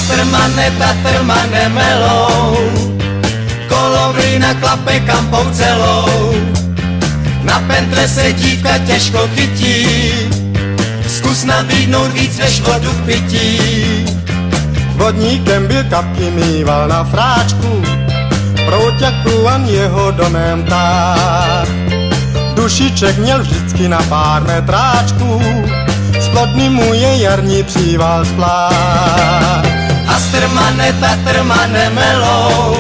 Hastermane, tatrmane melou, kolo mlýna klape kampou celou. Na pentle se dívka těžko chytí, zkus nabídnout víc než vodu v pití. Vodníkem byl, kapky mýval na fráčku, prout jak průvan jeho domem táh. Dušiček měl vždycky na pár metráčků, splodný mu je jarní příval spláv. Hastermane, tatrmane melou,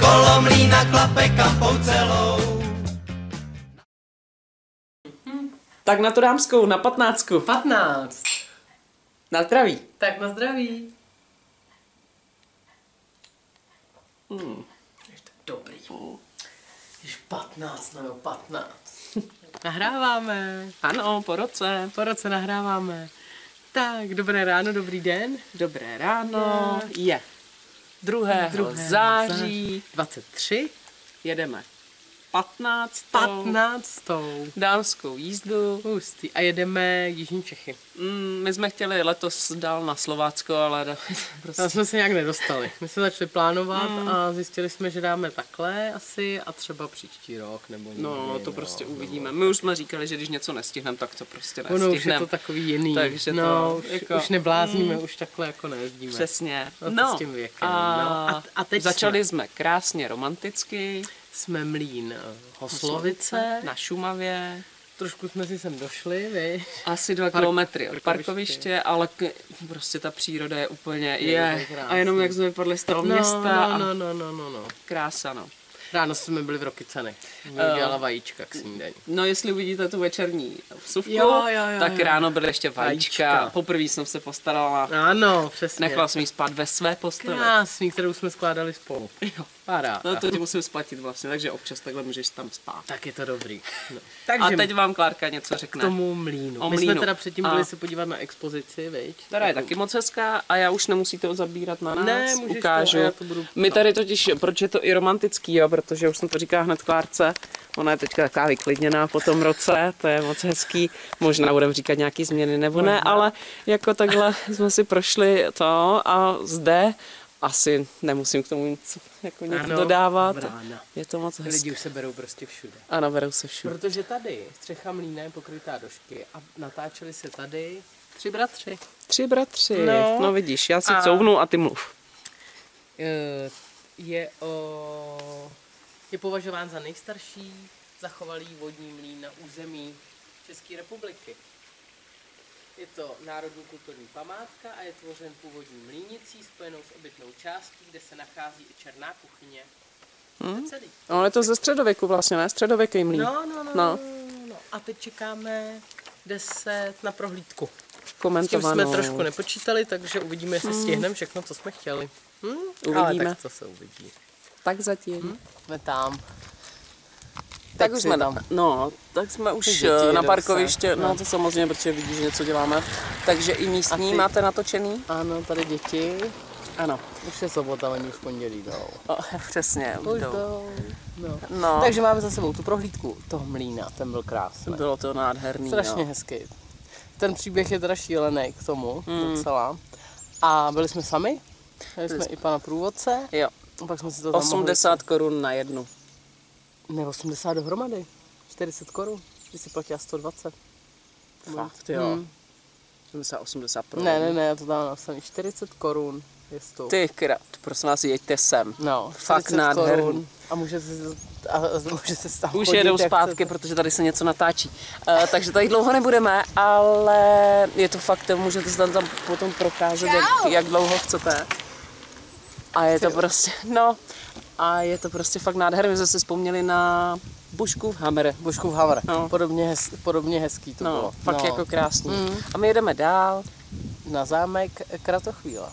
kolo mlýna klape kampou celou. Tak na tu dámskou, na 15. 15. Na zdraví. Tak na zdraví. Je to dobrý. Již 15 nebo 15. Nahráváme. Ano, po roce. Po roce nahráváme. Tak, dobré ráno, dobrý den. Dobré ráno. Je 2. září 23. jedeme 15. 15. dámskou jízdu. Hustý. A jedeme Jižní Čechy. My jsme chtěli letos dál na Slovácko, ale prostě... Tam jsme se nějak nedostali. My jsme začali plánovat a zjistili jsme, že dáme takhle asi a třeba příští rok nebo někdy. No, to prostě uvidíme. My už jsme říkali, že když něco nestihneme, tak to prostě Ono už je nestihneme. to takový jiný. Takže no, to, už, jako, už neblázníme, už takhle jako nejezdíme. Přesně. No, s tím věkem. A teď začali jsme krásně romanticky. Jsme Mlýn Hoslovice. Na Šumavě. Trošku jsme si sem došli, vy. Asi 2 kilometry od parkoviště, ale prostě ta příroda je úplně a jenom jak jsme vypadli z toho města. No. Krása, no. Ráno jsme byli v Rokycany. Dělala vajíčka k snídani. No, jestli uvidíte tu večerní vsuvku, Jo, tak ráno byly ještě vajíčka. Poprvé jsem se postarala. Ano, přesně. Nechala jsem jí spát ve své posteli. Krásný, kterou jsme skládali spolu. Jo. Paráda. No to ti musím splatit vlastně, takže občas takhle můžeš tam spát. Tak je to dobrý. No. Takže a teď vám Klárka něco řekne. K tomu mlýnu. O My mlýnu. jsme teda předtím byli se podívat na expozici, viď? Která je taky moc hezká a já už nemusíte zabírat na nás. Ne, můžeš ukážu. to, já to budu... My tady totiž, proč je to i romantický, jo, protože už jsem to říkala hned Klárce, ona je teďka taková vyklidněná po tom roce, to je moc hezký, možná budeme říkat nějaký změny nebo ne, ale jako takhle jsme si prošli to a zde asi nemusím k tomu nic jako dodávat. Brána. Je to moc hezké. Lidi už se berou prostě všude. Ano, berou se všude. Protože tady střecha mlýna je pokrytá došky a natáčeli se tady 3 bratři. 3 bratři, no vidíš, já si a... couvnu a ty mluv. Je považován za nejstarší zachovalý vodní mlýn na území České republiky. Je to národní kulturní památka a je tvořen původní mlýnicí spojenou s obytnou částí, kde se nachází i černá kuchyně. Celý. No, je to ze středověku vlastně, ne? Středověký mlýn. No. A teď čekáme 10 na prohlídku. Komentovanou. S tím jsme trošku nepočítali, takže uvidíme, jestli stihneme všechno, co jsme chtěli. Uvidíme. Ale tak to se uvidí. Tak zatím. Jsme tam. Tak už jsme tam. No, tak jsme už na parkovišti, no to samozřejmě, protože vidíš, že něco děláme. Takže i místní máte natočený? Ano, tady děti. Ano. Už je sobota, oni už v pondělí jdou. Přesně, už jdou. No. Takže máme za sebou tu prohlídku toho mlýna, ten byl krásný. Bylo to nádherný. Strašně hezký. Ten příběh je teda šílený k tomu, docela. A byli jsme sami, byli jsme i pana průvodce. Jo. Pak jsme si to 80 korun na jednu. Ne, 80 dohromady. 40 korun. Ty si platila 120. Fakt, jo. 80 pro. Ne, já to dám napsaný. 40 korun je vstup. Ty krát, prosím vás, jeďte sem. No, fakt nádherný. A můžete se tam už chodit, jedou zpátky, protože tady se něco natáčí. Takže tady dlouho nebudeme, ale je to fakt, můžete se tam potom procházet, jak dlouho chcete. A je to prostě, a je to prostě fakt nádherné. My jsme si vzpomněli na Buškův Hammer. Buškův Hammer, podobně hezký to bylo. Fakt jako krásný. A my jedeme dál. Na zámek Kratochvíla.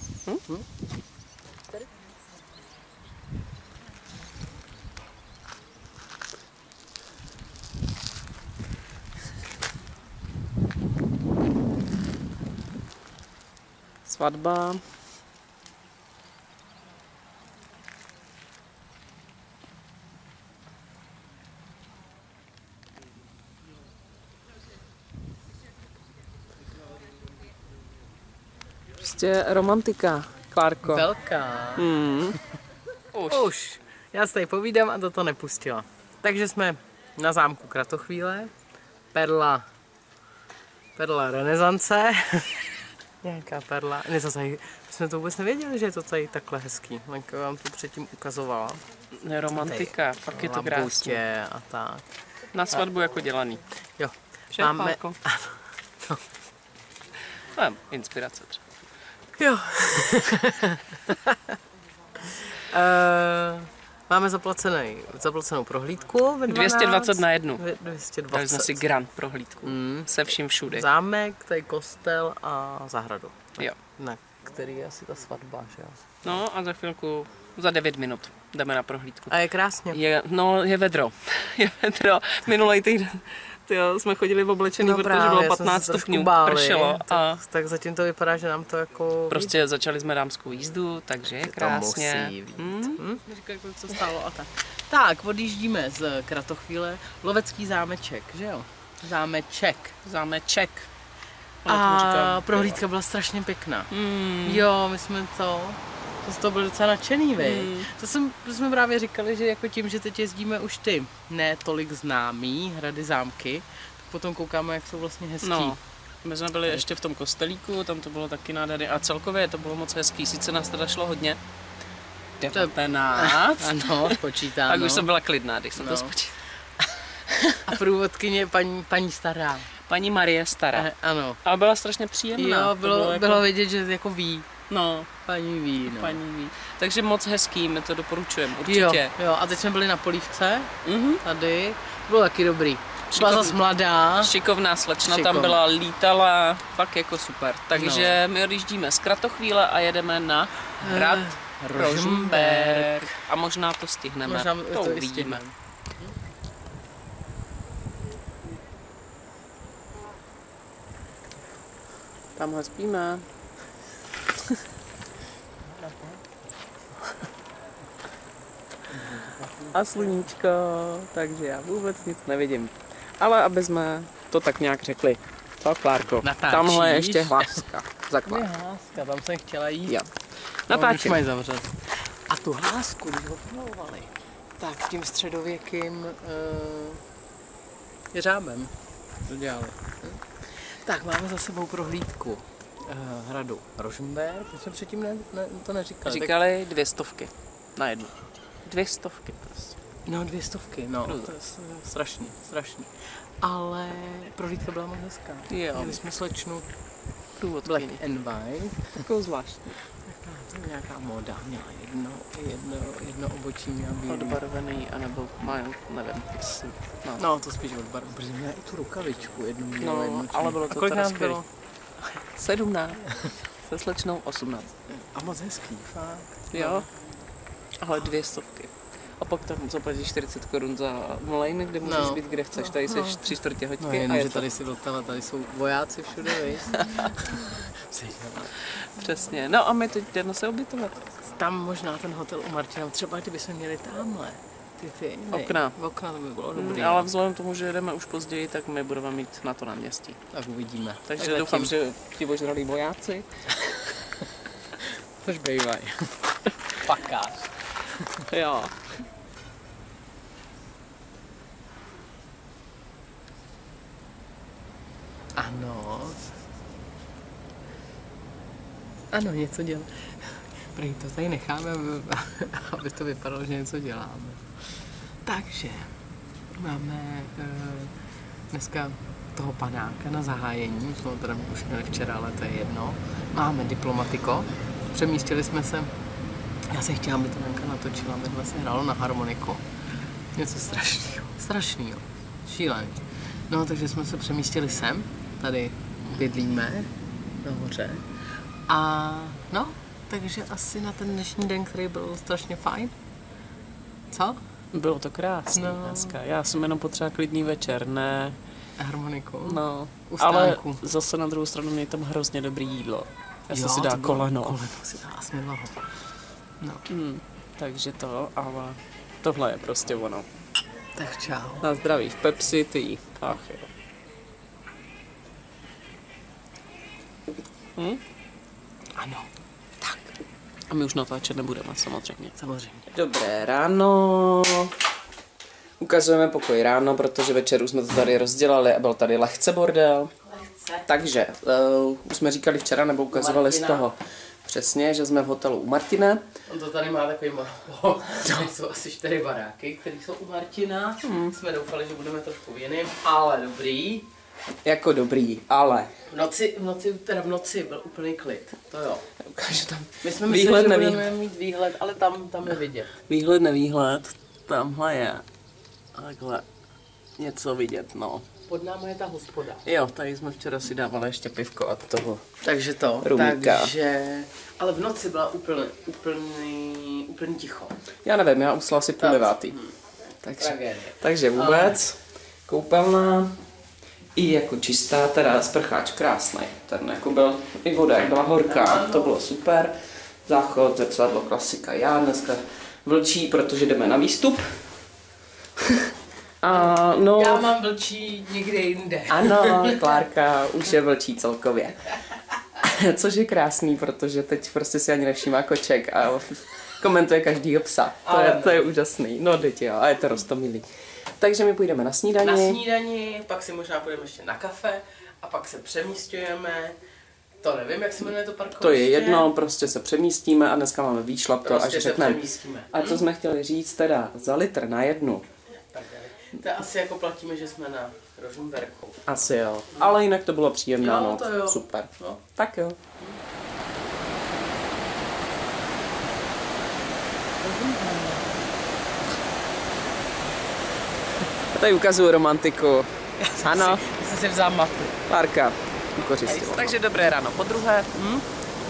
Svatba. Prostě romantika, Klárko. Velká. Už. Já si tady povídám a to nepustila. Takže jsme na zámku Kratochvíle. Perla renesance. Nějaká perla. Ne, my jsme to vůbec nevěděli, že je to tady takhle hezký. Lenka vám to předtím ukazovala. Romantika, fakt je to krásné. A tak. Na svatbu jako dělaný. Jo. Že, Máme... No. No, inspirace třeba. Jo. Máme zaplacenou prohlídku. 220 na jednu. 220. Dali jsme si grand prohlídku. Se vším všude. Zámek, tady kostel a zahradu. Jo. Na který je asi ta svatba, že jo? No a za chvilku, za 9 minut jdeme na prohlídku. A je krásně. Je vedro. Je vedro. Minulý týden jsme chodili v oblečení, protože bylo 15 stupňů, pršelo. Tak zatím to vypadá, že nám to jako... Prostě začali jsme dámskou jízdu, takže je krásně. To musí být. Říkaj, kolik to stálo a tak. Tak, odjíždíme z Kratochvíle. Lovecký zámeček, že jo? Zámeček. A prohlídka byla strašně pěkná. Jo, my jsme to byl docela nadšený, vy. To jsme právě říkali, že jako tím, že teď jezdíme už ty ne tolik známý hrady, zámky, tak potom koukáme, jak jsou vlastně hezký. No, my jsme byli ještě v tom kostelíku, tam to bylo taky nádherné a celkově to bylo moc hezký, sice nás teda šlo hodně. 19. Ano, počítám. Tak už jsem byla klidná, když jsem to spočítala. A průvodkyně paní stará. Paní Marie stará. Ano. Ale byla strašně příjemná. Jo, bylo vidět, že jako ví. No. Paní ví. Takže moc hezký, my to doporučujeme, určitě. Jo, a teď jsme byli na Polívce, tady, to bylo taky dobrý. Byla zase mladá. Šikovná slečna tam byla, lítala, fakt jako super. Takže my odjíždíme z Kratochvíle a jedeme na hrad Rožmberk. A možná to stihneme, možná to uvidíme. Tamhle spíme. A sluníčko, takže já vůbec nic nevidím. Ale aby jsme to tak nějak řekli. Co, Klárko? Natáčíš? Tamhle je ještě hláska. Hláska, tam jsem chtěla jít. Jo. Natáčím. Mají zavřet. A tu hlásku, když ho pomalovali, tak tím středověkým jeřábem to dělali. Tak, máme za sebou prohlídku hradu Rožmberk. My jsme předtím to neříkali. Říkali 200 na jednu. 200 prostě. No 200, no. To je strašný. Ale prohlídka byla moc hezká. Jo. Měli jsme slečnu Black and white. Takovou zvláštní. To je nějaká moda. Měla jedno obočí měla bílý. Odbarvený, anebo nevím. No, to spíš odbarvený, protože měla i tu rukavičku jednu měla. No, ale bylo to teda skvělé. 17. Se slečnou 18. A moc hezký, fakt. Jo. Ale 200. A pak tam zaplatíš 40 korun za mlejn, kde můžeš být kde chceš. Tady jsi 3/4 hodiny. No jenom, že tady si Vltava, tady jsou vojáci všude, víš? Přesně. No a my teď jdeme se ubytovat. Tam možná ten hotel u Martina, třeba kdybychom měli tamhle. Okna. To by bylo dobrý. Ale vzhledem k tomu, že jdeme už později, tak my budeme mít na to náměstí. Tak uvidíme. Takže tak doufám, že ti ožralí vojáci. Což bývají. Pakář. Jo. Ano, něco dělá. Prý to tady necháme, aby to vypadalo, že něco děláme. Takže máme dneska toho panáka na zahájení, jsme ho teda už měli včera, ale to je jedno. Máme diplomatiko, přemístili jsme se, já jsem chtěla, aby to Lenka natočila, my se hrálo na harmoniku. Něco strašnýho, šílený. No, takže jsme se přemístili sem, tady bydlíme, nahoře. A no, takže asi na ten dnešní den, který byl strašně fajn. Co? Bylo to krásné dneska. Já jsem jenom potřeba klidný večer, ne harmoniku. No, ale zase na druhou stranu mě tam hrozně dobrý jídlo. Já jsem si dá koleno. Koleno si dá smělo. No. Takže to, ale tohle je prostě ono. Tak čau. Na zdraví, v Pepsi, ty. Ach jo. Ano. Tak. A my už natáčet nebudeme, samozřejmě. Samozřejmě. Dobré ráno. Ukazujeme pokoj ráno, protože večer už jsme to tady rozdělali a byl tady lehce bordel. Takže, už jsme říkali včera, nebo ukazovali z toho přesně, že jsme v hotelu u Martina. On to tady má takový monopol. Tady jsou asi 4 baráky, které jsou u Martina. Jsme doufali, že budeme trošku v jiným, ale dobrý. Jako dobrý, ale... V noci byl úplný klid, to jo. Ukážu tam. My jsme mysleli, že budeme mít výhled, ale tam je vidět. Výhled, nevýhled, tamhle je. Takhle něco vidět, no. Pod námi je ta hospoda. Jo, tady jsme včera si dávali ještě pivko a toho. Takže to, rumíka. takže... Ale v noci byla úplný ticho. Já nevím, já usla asi půl 9. Takže vůbec, koupelna i jako čistá, teda sprcháč krásný. Ten jako byl, i voda jak byla horká, to bylo super. Záchod, zrcadlo, klasika. Já dneska vlčí, protože jdeme na výstup. A no, já mám vlčí někde jinde. Ano, Klárka už je vlčí celkově. Což je krásný, protože teď prostě si ani nevšímá koček a komentuje každýho psa. To je úžasný. No teď jo, a je to roztomilý. Takže my půjdeme na snídani. Na snídani, pak si možná půjdeme ještě na kafe a pak se přemísťujeme. To nevím, jak se jmenuje to parkoviště. To je jedno, prostě se přemístíme a dneska máme výšlap to, prostě až řekneme. A co Hmm. jsme chtěli říct teda, za litr na jednu. To je asi jako platíme, že jsme na Rožmberku. Asi jo, ale jinak to bylo příjemná Jo, noc, to jo. super. No. Tak jo. A tady ukazuju romantiku. Ano, Já jsem si vzal matu. Klárka ukořistila. Takže dobré ráno po druhé.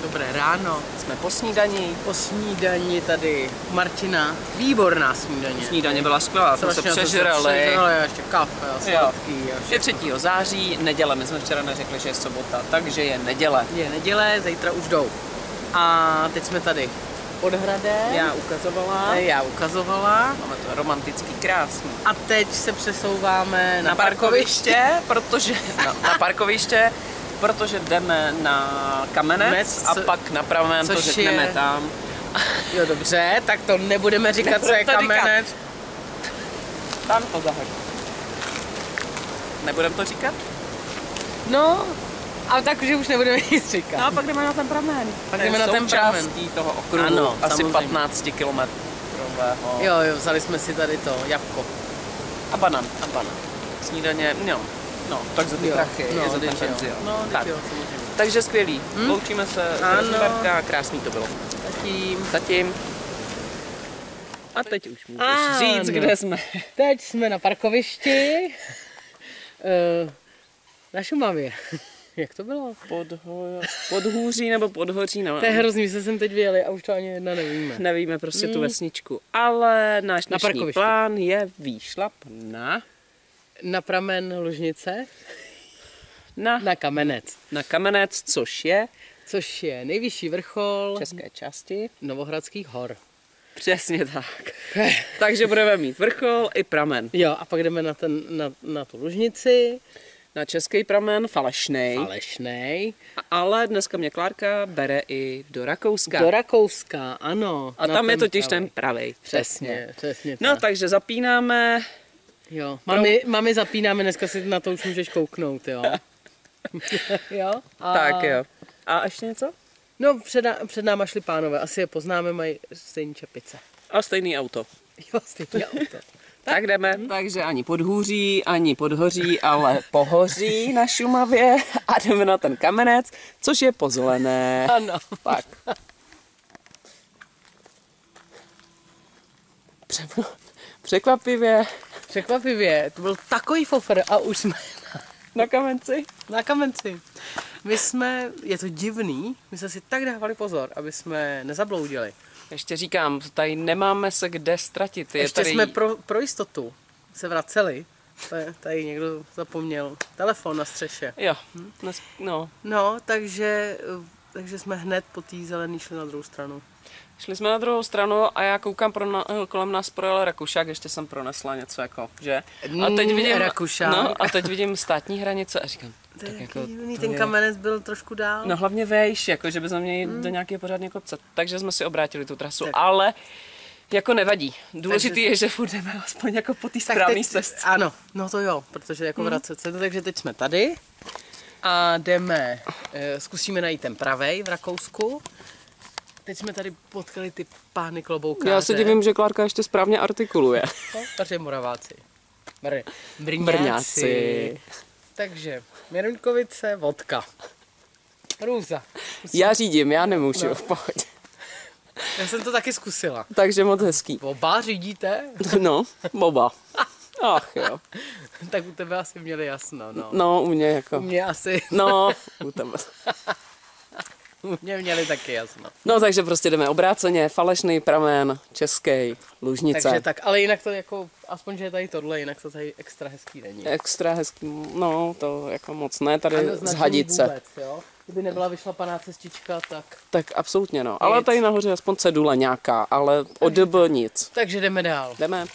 Dobré ráno. Jsme po snídani. Po snídani tady Martina. Výborná snídaně. Snídaně byla skvělá, jsme se přežrali. Ještě kafe a sladký. Je 3. září, neděle, my jsme včera neřekli, že je sobota, takže je neděle. Je neděle, zítra už jdou. A teď jsme tady pod hradem. Já ukazovala. Máme to romantický, krásný. A teď se přesouváme Na parkoviště, protože jdeme na Kamenec a pak na Pramen, to řekneme tam. Jo, dobře, tak to nebudeme říkat, co je Kamenec. Tam to zahoď. Nebudeme to říkat? No, ale takže už nebudeme nic říkat. No a pak jdeme na ten Pramen. Pak jdeme na ten Pramen. Součástí toho okruhu, Ano, asi samozřejmě. 15 kilometrového. Jo, vzali jsme si tady to jabko. A banan. Snídaně, no, tak za ty prachy, no, za ten teď jo. penzion. No, Tak. teď jo, samozřejmě. Takže skvělý, loučíme se, Rožmberka, krásný to bylo. Zatím. A teď už můžeš říct, kde jsme. Teď jsme na parkovišti. Na Šumavě. Jak to bylo? Podhůří nebo Podhoří, no. To je hrozný, že jsem teď vyjeli a už to ani jedna nevíme. Nevíme prostě tu vesničku, ale náš dnešní plán je výšlap na Pramen Lužnice, na Kamenec. Na Kamenec, Což je nejvyšší vrchol české části Novohradských hor. Přesně tak. Takže budeme mít vrchol i pramen. Jo, a pak jdeme na tu Lužnici. Na český pramen, falešnej. Ale dneska mě Klárka bere i do Rakouska. Do Rakouska, ano. A tam je totiž ten pravej. Přesně No, tak. takže zapínáme. Jo, mami zapínáme, dneska si na to už můžeš kouknout, jo. Jo? Tak jo. A ještě něco? No, před náma šli pánové, asi je poznáme, mají stejný čepice. A stejný auto. Jo, stejný auto. Tak jdeme. Takže ani Podhůří, ani Podhoří, ale Pohoří na Šumavě a jdeme na ten Kamenec, což je pozelené. Ano. Tak. Překvapivě, to byl takový fofr a už jsme na Kamenci. Na Kamenci. Je to divný, my jsme si tak dávali pozor, aby jsme nezabloudili. Ještě říkám, tady nemáme se kde ztratit. Ještě tady... jsme pro jistotu se vraceli. Tady někdo zapomněl telefon na střeše. Jo, No, takže jsme hned po té zelený šli na druhou stranu. Šli jsme na druhou stranu a já koukám, kolem nás projel Rakušák, ještě jsem pronesla něco jako, že? A teď vidím, Rakušák. a teď vidím státní hranice a říkám, To je Tak jako, jako divný, to ten je- kamenec byl trošku dál. No hlavně vejš, jako že by jsme měli do nějakého pořádného kopce. Takže jsme si obrátili tu trasu, ale jako nevadí. Důležitý je, že furt jdeme aspoň jako po té správné stezce. Ano, no to jo, protože jako vracet se. Takže teď jsme tady a jdeme, zkusíme najít ten pravej v Rakousku. Teď jsme tady potkali ty pány kloboukáře. Já se divím, že Klárka ještě správně artikuluje. No, takže Moraváci. Brňáci. Brňáci. Takže Měrunkovice, vodka. Růza. Já řídím, já nemůžu, v pohodě. Já jsem to taky zkusila. Takže moc hezký. Oba řídíte? No, boba. Ach jo. Tak u tebe asi měli jasno, no. No, u mě jako. U mě asi. No, u tebe. U mě měli taky jasno. No, takže prostě jdeme obráceně, falešný pramen, český, Lužnice. Takže tak, ale jinak to jako, aspoň, že je tady tohle, jinak to tady extra hezký není. Extra hezký, no, to jako moc ne, tady A z neznačený Hadice. vůbec, jo? Kdyby nebyla vyšlapaná cestička, tak... Tak absolutně no, ale tady nahoře je aspoň cedule nějaká, ale ODB nic. Takže jdeme dál. Jdeme.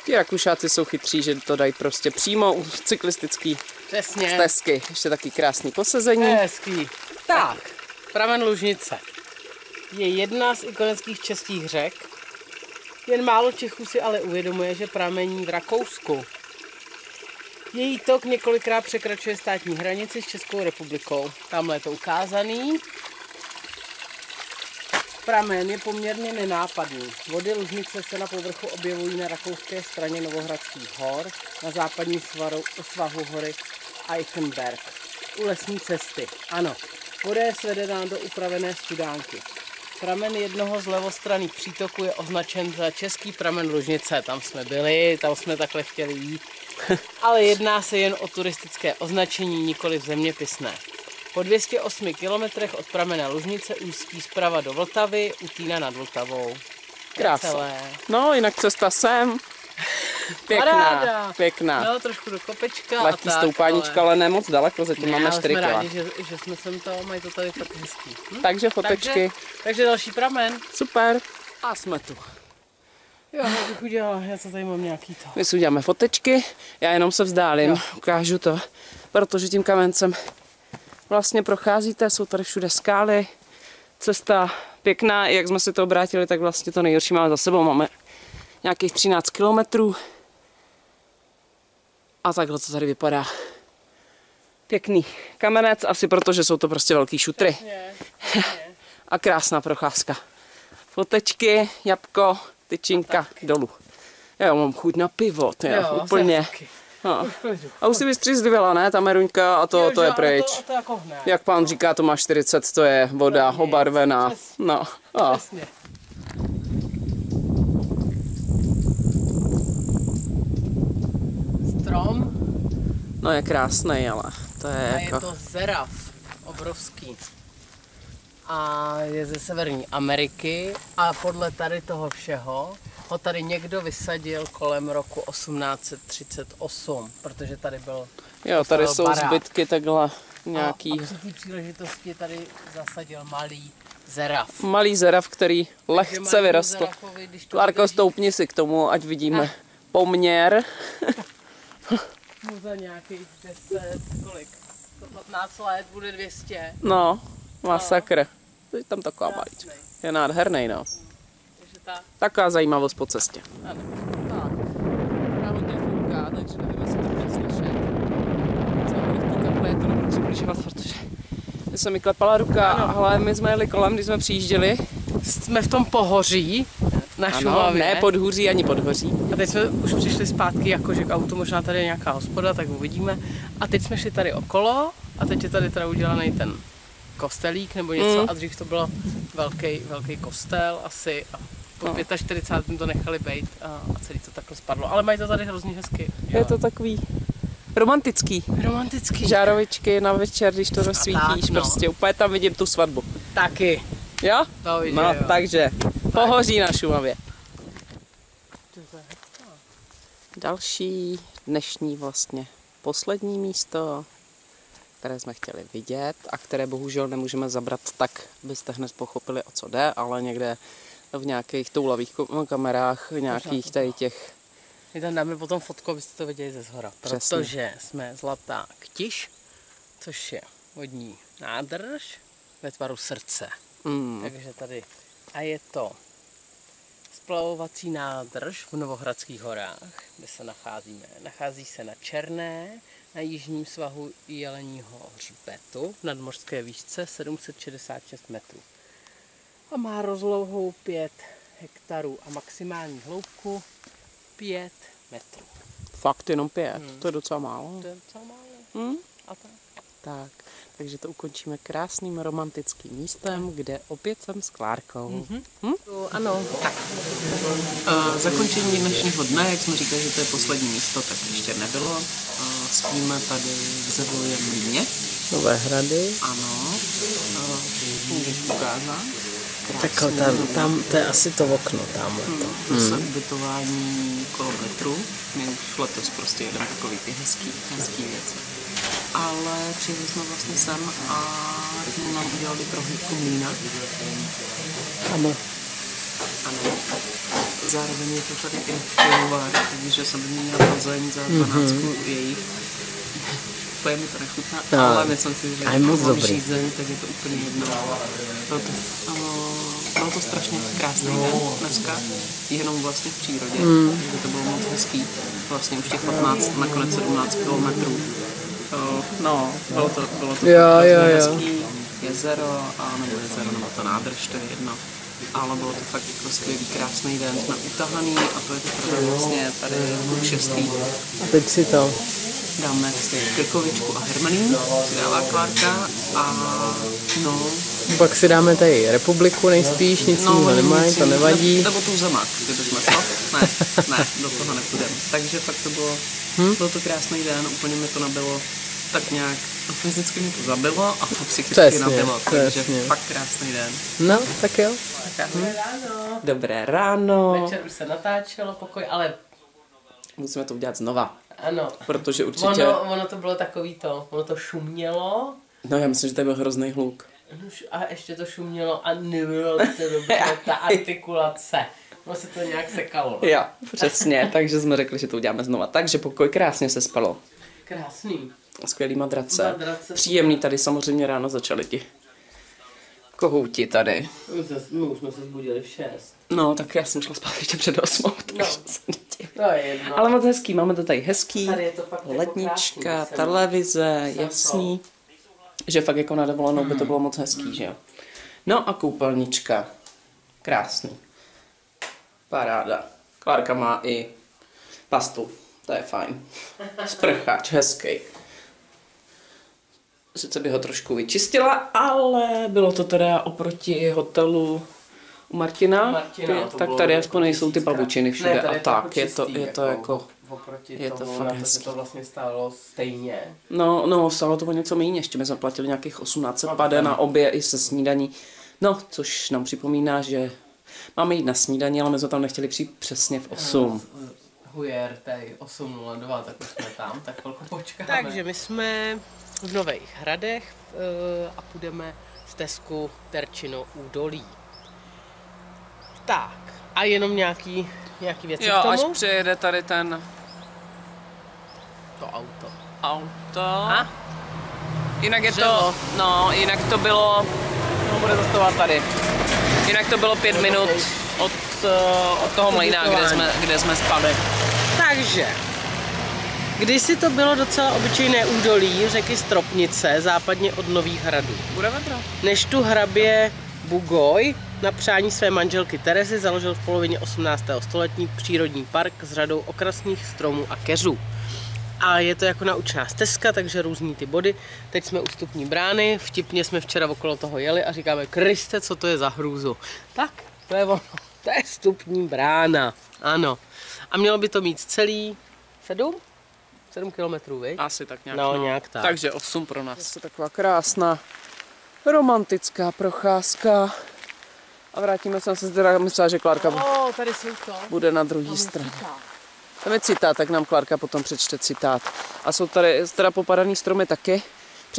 Ti Rakušáci jsou chytří, že to dají prostě přímo u cyklistický Přesně. stezky. Ještě taky krásný posezení. Hezký. Tak, pramen Lužnice je jedna z ikonických českých řek. Jen málo Čechů si ale uvědomuje, že pramení v Rakousku. Její tok několikrát překračuje státní hranici s Českou republikou. Tamhle je to ukázaný. Pramen je poměrně nenápadný. Vody Lužnice se na povrchu objevují na rakouské straně Novohradských hor, na západní svahu hory Eichenberg. U lesní cesty. Ano, voda je svedena do upravené studánky. Pramen jednoho z levostranných přítoků je označen za český pramen Lužnice. Tam jsme byli, tam jsme takhle chtěli jít. Ale jedná se jen o turistické označení, nikoli zeměpisné. Po 208 kilometrech od pramena Lužnice ústí zprava do Vltavy, u Týna nad Vltavou. Krásné. Celé. No, jinak cesta sem. Pěkná, Paráda. pěkná. No, trošku do kopečka. Lehký a tak, stoupaníčka, ale ne moc daleko, zatím máme 4 jsme kila. rádi, že jsme sem to, mají to tady fakt hezký. Takže fotečky, Takže další pramen. super. A jsme tu. Jo, já bych udělala, já co tady mám nějaký to. My si uděláme fotečky, já jenom se vzdálím, ukážu to, protože tím kamencem vlastně procházíte, jsou tady všude skály, cesta pěkná, jak jsme si to obrátili, tak vlastně to nejhorší máme za sebou, máme nějakých 13 kilometrů a takhle to tady vypadá. Pěkný kamenec, asi protože jsou to prostě velký šutry a krásná procházka. Fotečky, jabko, tyčinka dolů. Já mám chuť na pivo, to je úplně. No. A už si vystřízlivěla, ne, ta meruňka a to je pryč. To jako hned. Jak pán říká, to má 40, to je voda obarvená. No. A. Přesně. Strom. No je krásný, ale to je A jako. je to zeraf, obrovský. A je ze Severní Ameriky a podle tady toho všeho ho tady někdo vysadil kolem roku 1838, protože tady byl Jo, tady jsou barák. zbytky takhle nějaký. A při té příležitosti tady zasadil malý zeraf. Malý zerav, který lehce malý vyrostl. zerafovi, když to Klárko, vydrží, stoupni si k tomu, ať vidíme poměr. mu za nějakých 10, kolik? 115 let bude 200. No, masakr. To je tam taková malička. Je nádherný, no. Takže tak. Taková zajímavost po cestě. Ano. Tak, právě to fouká, takže nevím, jestli to bude slyšet. Jsme byli v té kapli, to nebudu přibližovat, protože se mi klepala ruka, ale my jsme jeli kolem, když jsme přijížděli. Jsme v tom pohoří na Ano, Šumavě. ne podhůří ani podhoří. A teď jsme už přišli zpátky, jakože k autu, možná tady je nějaká hospoda, tak uvidíme. A teď jsme šli tady okolo a teď je tady teda udělaný ten kostelík nebo něco a dřív to bylo velký kostel asi a po 45. to nechali bejt a celý to takhle spadlo. Ale mají to tady hrozně hezky. Je to takový romantický. romantický. Žárovičky na večer, když to rozsvítíš, tak, no. prostě úplně tam vidím tu svatbu. Taky. Jo? To vidím, No, jo. takže pohoří na Šumavě. Další dnešní vlastně poslední místo. které jsme chtěli vidět a které bohužel nemůžeme zabrat tak, byste hned pochopili, o co jde, ale někde v nějakých toulavých kamerách, nějakých tady těch... My tam dáme potom fotku, abyste to viděli ze shora, protože jsme Zlatá Ktiš, což je vodní nádrž ve tvaru srdce. Takže tady. A je to splavovací nádrž v Novohradských horách, kde se nacházíme. Nachází se na Černé, na jižním svahu Jeleního hřbetu v nadmořské výšce 766 metrů. A má rozlohou 5 hektarů a maximální hloubku 5 metrů. Fakt jenom 5, to je docela málo. To je docela málo. A tak. Takže to ukončíme krásným romantickým místem, kde opět jsem s Klárkou. Ano. Tak. Zakončení dnešního dne, jak jsme říkali, že to je poslední místo, tak ještě nebylo. Spíme tady v Zevoljevě mlýně. Nové Hrady. Ano. Můžeš ukázat? Tak tam, to je asi to okno tamhle. Zase ubytování kolem metru. My už letos prostě jedeme takový ty hezký věci. Ale přijeli jsme vlastně sem a nám udělali prohlídku mlýna. Ano. Zároveň je to tady i pivovar, takže jsem vyměnila plzeň za 12 jejich. Úplně mi to nechutná, ale myslím si, že mám žízeň, tak je to úplně jedno. Bylo to strašně krásný den dneska, jenom vlastně v přírodě, takže to bylo moc hezký. Vlastně už těch 15, nakonec 17 kilometrů. No, bylo to hezký jezero, nebo to nádrž, to je jedno. Ale bylo to fakt jako skvělý, krásný den, jsme utahaný a to je teprve vlastně tady půl 6. A teď si to dáme krkovičku a hermelín, si dává Klárka a no... Pak si dáme tady Republiku nejspíš, nic jiného nemají, to nevadí. Nebo tu Zemak, kdybychom to? Ne, do toho nepůjdeme. Takže fakt to bylo, byl to krásný den, úplně mi to nabilo tak nějak, fyzicky mi to zabilo a psychicky nabilo, takže fakt krásný den. No, tak jo. Dobré ráno. Večer už se natáčelo, pokoj, ale... Musíme to udělat znova. Ano. Protože určitě... Ono to bylo takový to, ono to šumělo. No já myslím, že to byl hrozný hluk. A ještě to šumělo a nebylo to dobře, ta artikulace. Ono se to nějak sekalo. Jo, přesně, takže jsme řekli, že to uděláme znova. Takže pokoj, krásně se spalo. Krásný. Skvělý madrace. Příjemný tady samozřejmě ráno začali ti kohouti tady. My už jsme se zbudili v 6. No, tak já jsem šla spát ještě před 8, takže jsem děti. To je jedno. Ale moc hezký, máme to tady hezký. Tady je to fakt lednička, jako krásný, televize, jasný. Že fakt jako na dovolenou by to bylo moc hezký, že jo. No a koupelnička. Krásný. Paráda. Klárka má i pastu. To je fajn. Sprcháč, hezký. Sice by ho trošku vyčistila, ale bylo to teda oproti hotelu u Martina tak tady aspoň nejsou ty pavučiny všude a tak. Je to jako... Je to fakt hezký. To vlastně stálo stejně. No, stálo to o něco méně, ještě my jsme platili nějakých 1800 pade na obě i se snídaní. No, což nám připomíná, že máme jít na snídaní, ale my jsme tam nechtěli přijít přesně v 8. Hujer, tady 8:02, tak už jsme tam, tak chvilku počkáme. Takže my jsme v Nových Hradech a půjdeme stezku Terčino údolí. Tak, a jenom nějaký věci k tomu? Až přijede tady ten... To auto. A? Jinak je to... No, jinak to bylo... No, bude zastavovat tady. Jinak to bylo 5 minut od toho mlýna, kde jsme spali. Takže, kdysi to bylo docela obyčejné údolí řeky Stropnice, západně od Nových Hradů. Bude vedro. Než tu hrabě Bugoj na přání své manželky Terezy založil v polovině 18. století přírodní park s řadou okrasných stromů a keřů. A je to jako naučná stezka, takže různí ty body. Teď jsme u vstupní brány, vtipně jsme včera okolo toho jeli a říkáme, Kriste, co to je za hrůzu. Tak, to je ono, to je vstupní brána, ano. A mělo by to mít celý 7 kilometrů, viď? Asi tak nějak. No, nějak tak. Takže 8 pro nás. To je taková krásná, romantická procházka. A vrátíme se, teda myslela, že Klárka tady jsou to. bude na druhé straně. Tam je citát, tak nám Klárka potom přečte citát. A jsou tady teda popadaný stromy taky.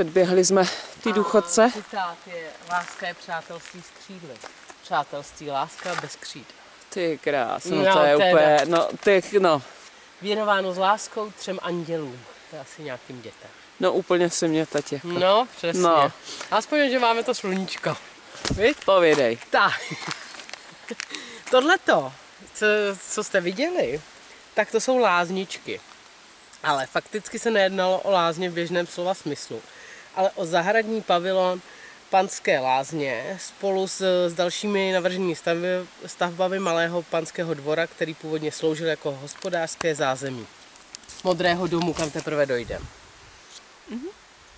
Předběhli jsme ty důchodce. Citát je: láska je přátelství s křídly. Přátelství, láska bez křídel. Ty krásno, No, to je teda. úplně, no. Věnováno s láskou 3 andělům. To je asi nějakým dětem. No úplně si mě teď jako. No, přesně. No. Aspoň, že máme to sluníčko. Víš? Povědej. Tak. Tohleto, co jste viděli, tak to jsou lázničky. Ale fakticky se nejednalo o lázně v běžném slova smyslu, ale o zahradní pavilon Panské lázně spolu s dalšími navrženými stavbami malého panského dvora, který původně sloužil jako hospodářské zázemí Modrého domu, kam teprve dojdeme.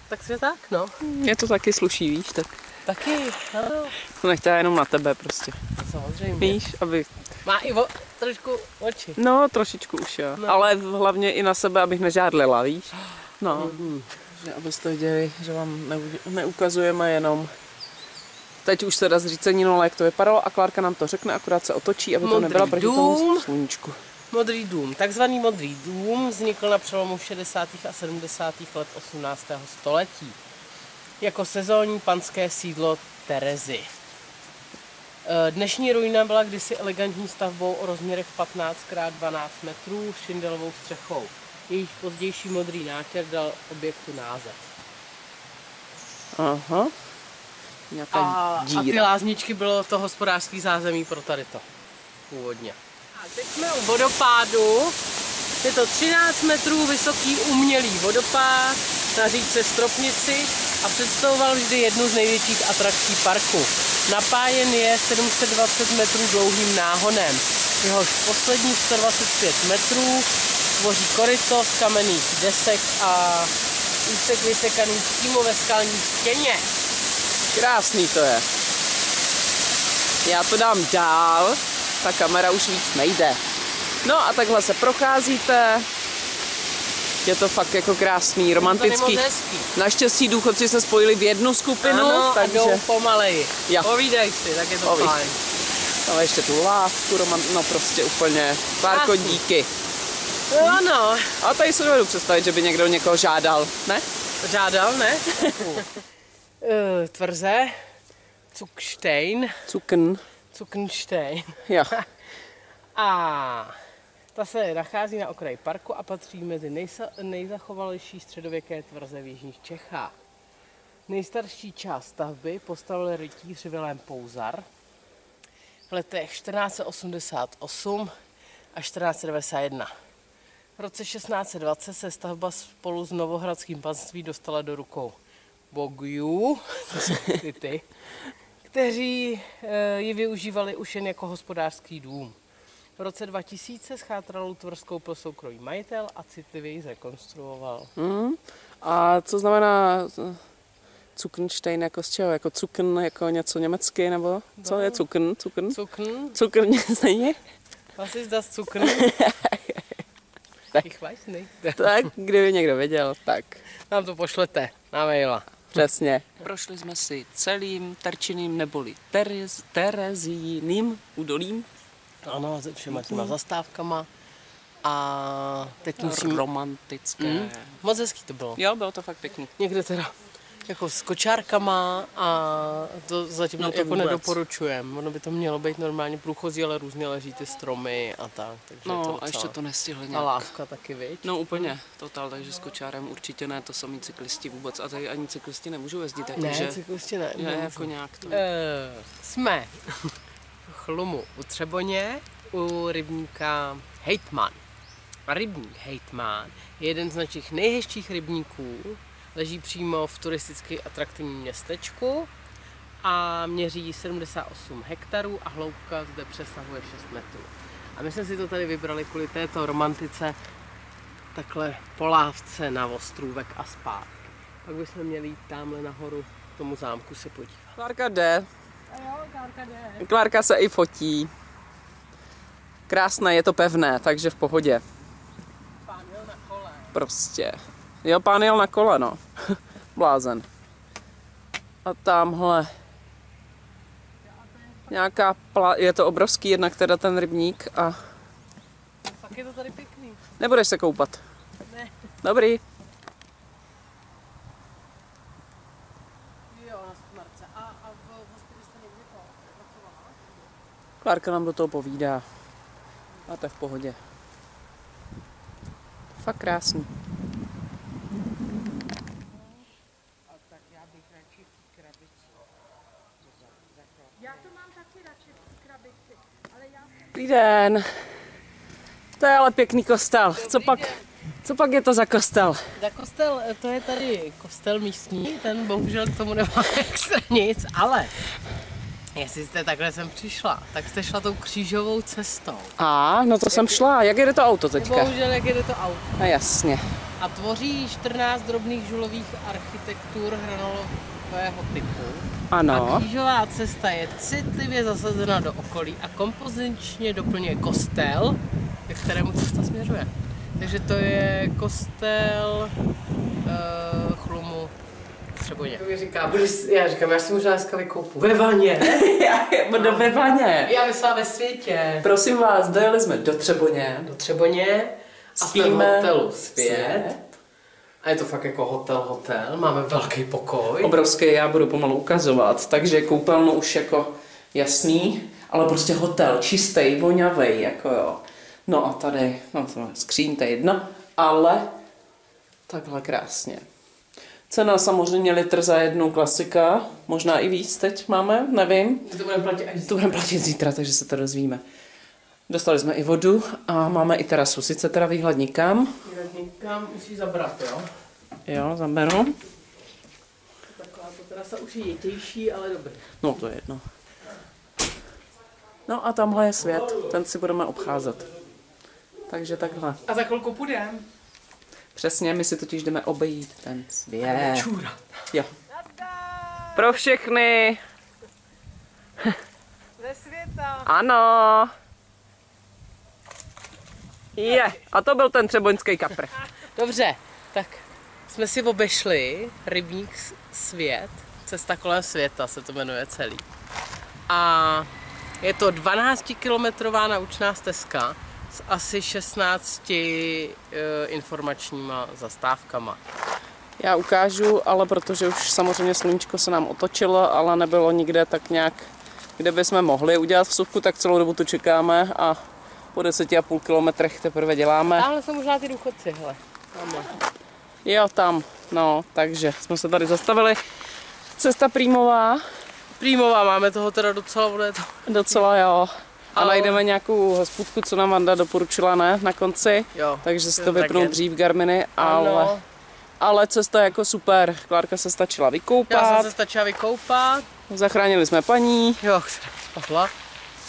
Tak se tak, no. Mě to taky sluší, víš, tak Taky, ano. to nechtěla jenom na tebe prostě. Samozřejmě. Víš, aby, Má i trošku oči. no trošičku už jo, No. ale hlavně i na sebe, abych nežádlila, víš. No, že abyste viděli, že vám neukazujeme jenom. Teď už se dá zřícení, no jak to vypadalo a Klárka nám to řekne, akorát se otočí, aby to Modrý nebyla proti dům. tomu sluníčku. Modrý dům. Takzvaný Modrý dům vznikl na přelomu 60. a 70. let 18. století jako sezónní panské sídlo Terezy. Dnešní ruina byla kdysi elegantní stavbou o rozměrech 15x12 metrů s šindelovou střechou. Jejíž pozdější modrý nátěr dal objektu název. Aha. Nějaká A ty díra. lázničky bylo to hospodářský zázemí pro tady to původně. A teď jsme u vodopádu. Je to 13 metrů vysoký umělý vodopád na říčce Stropnici a představoval vždy jednu z největších atrakcí parku. Napájen je 720 metrů dlouhým náhonem. Jehož posledních 125 metrů tvoří koryto z kamenných desek a úsek vysekaný přímo ve skalní stěně. Krásný to je. Já to dám dál, ta kamera už víc nejde. No a takhle se procházíte. Je to fakt jako krásný, romantický. To je moc hezký. Naštěstí důchodci se spojili v jednu skupinu, Ano, takže a jdou pomaleji. Jo. Povídej si, tak je to Povídej. fajn. ale ještě tu lávku, no prostě úplně Klárko, Krásný. díky. Ano, A tady se dovedu představit, že by někdo někoho žádal, ne? žádal, ne? Tvrze, Zuckstein, Zuckenstein. Jo. A ta se nachází na okraji parku a patří mezi nejzachovalejší středověké tvrze v jižních Čechách. Nejstarší část stavby postavil rytíř Vilém Pouzar v letech 1488 až 1491. V roce 1620 se stavba spolu s Novohradským panství dostala do rukou Bogjů, to jsou ty, kteří ji využívali už jen jako hospodářský dům. V roce 2000 schátralou tvrz koupil soukromý majitel a citlivě ji zrekonstruoval. A co znamená Zuckenstein jako z čeho? Jako Zucken, jako něco německy, nebo co je Zucken? Zucken? Zucken stejně? Was ist das Zucken? Ich weiß nicht. Tak, kdyby někdo věděl, tak. Nám to pošlete na maila. Přesně. Prošli jsme si celým Terčiným neboli Terezíným údolím. Ano, se všema těma zastávkama. A teď musím... Romantické. Moc hezký to bylo. Jo, bylo to fakt pěkný. Někde teda jako s kočárkama a to zatím No to jako vůbec. nedoporučujem. Ono by to mělo být normálně průchozí, ale různě leží ty stromy a tak. Takže je to No a docela... ještě to nestihli A nějak. lávka taky, viď? No úplně, totál, takže s kočárem určitě ne, to samý cyklisti vůbec. A tady ani cyklisti nemůžou jezdit, takže Ne, cyklisti ne. je jako nějak to. Jsme v Chlumu u Třeboně, u rybníka Hejtman. A rybník Hejtman je jeden z našich nejhezčích rybníků, leží přímo v turisticky atraktivním městečku a měří 78 hektarů a hloubka zde přesahuje 6 metrů. A my jsme si to tady vybrali kvůli této romantice, takhle po lávce na ostrůvek a zpátky. Pak bychom měli jít tamhle nahoru k tomu zámku se podívat. Klárka jde, A jo, Klárka jde. Klárka se i fotí. Krásné, je to pevné, takže v pohodě. Pán jel na kole. Prostě. Jo, pán jel na kole, no. Blázen. A tamhle nějaká je to obrovský jednak teda ten rybník a Pak je to tady pěkný. nebudeš se koupat. Ne. Dobrý. Klárka nám do toho povídá. A to je v pohodě. Fakt krásný. Já to mám taky radši v krabici, ale já... Dobrý den. To je ale pěkný kostel. Co pak je to za kostel? Za kostel, to je tady kostel místní, ten bohužel k tomu nemá extra nic, ale jestli jste takhle sem přišla, tak jste šla tou křížovou cestou. No to jsem šla. Jak jede to auto teďka? Bohužel, jak jede to auto. A jasně. A tvoří 14 drobných žulových architektur hranolového typu. Ano. A křížová cesta je citlivě zasazena do okolí a kompozičně doplňuje kostel, ke kterému cesta směřuje. Takže to je kostel Chlumu Třeboně. Já říkám, já si možná dneska vykoupu. Ve vaně. Ve vaně. Já myslela ve světě. Prosím vás, dojeli jsme do Třeboně. Do Třeboně a jsme v hotelu Svět. A je to fakt jako hotel. Máme velký pokoj. Obrovský, já budu pomalu ukazovat. Takže koupelnu už jako jasný, ale prostě hotel, čistý, vonavej, jako jo. No a tady, no to je skříň, to je jedno, ale takhle krásně. Cena samozřejmě litr za jednu, klasika, možná i víc teď máme, nevím. To budeme platit až To budeme platit zítra, takže se to dozvíme. Dostali jsme i vodu a máme i terasu, sice teda výhled nikam. Někam musíš zabrat, jo? Jo, zaberu. Taková to terasa už je jetější, ale dobrý. No to je jedno. No a tamhle je svět, ten si budeme obcházet. Takže takhle. A za chvilku půjdeme. Přesně, my si totiž jdeme obejít ten svět. Čůra. Jo. Pro všechny. Ze světa. Ano. A to byl ten třeboňský kapr. Dobře, tak jsme si obešli rybník Svět, cesta kolem světa se to jmenuje celý. A je to 12-kilometrová naučná stezka s asi 16 informačníma zastávkama. Já ukážu, ale protože už samozřejmě sluníčko se nám otočilo, ale nebylo nikde tak nějak, kde bychom mohli udělat vsuvku, tak celou dobu tu čekáme a po 10,5 kilometrech teprve děláme. Tamhle jsou možná ty důchodci, hele. Tamhle. Jo, tam, no, takže jsme se tady zastavili. Cesta Prýmová. Prýmová, máme toho teda docela, bude to. Docela jo. A Ale- najdeme nějakou hospůdku, co nám Vanda doporučila, ne, na konci. Jo. Takže si Jo, to vypnou tak je. dřív Garminy, Ano. ale cesta je jako super. Klárka se stačila Já jsem vykoupat, se stačila vykoupat. zachránili jsme paní. Jo, která spadla.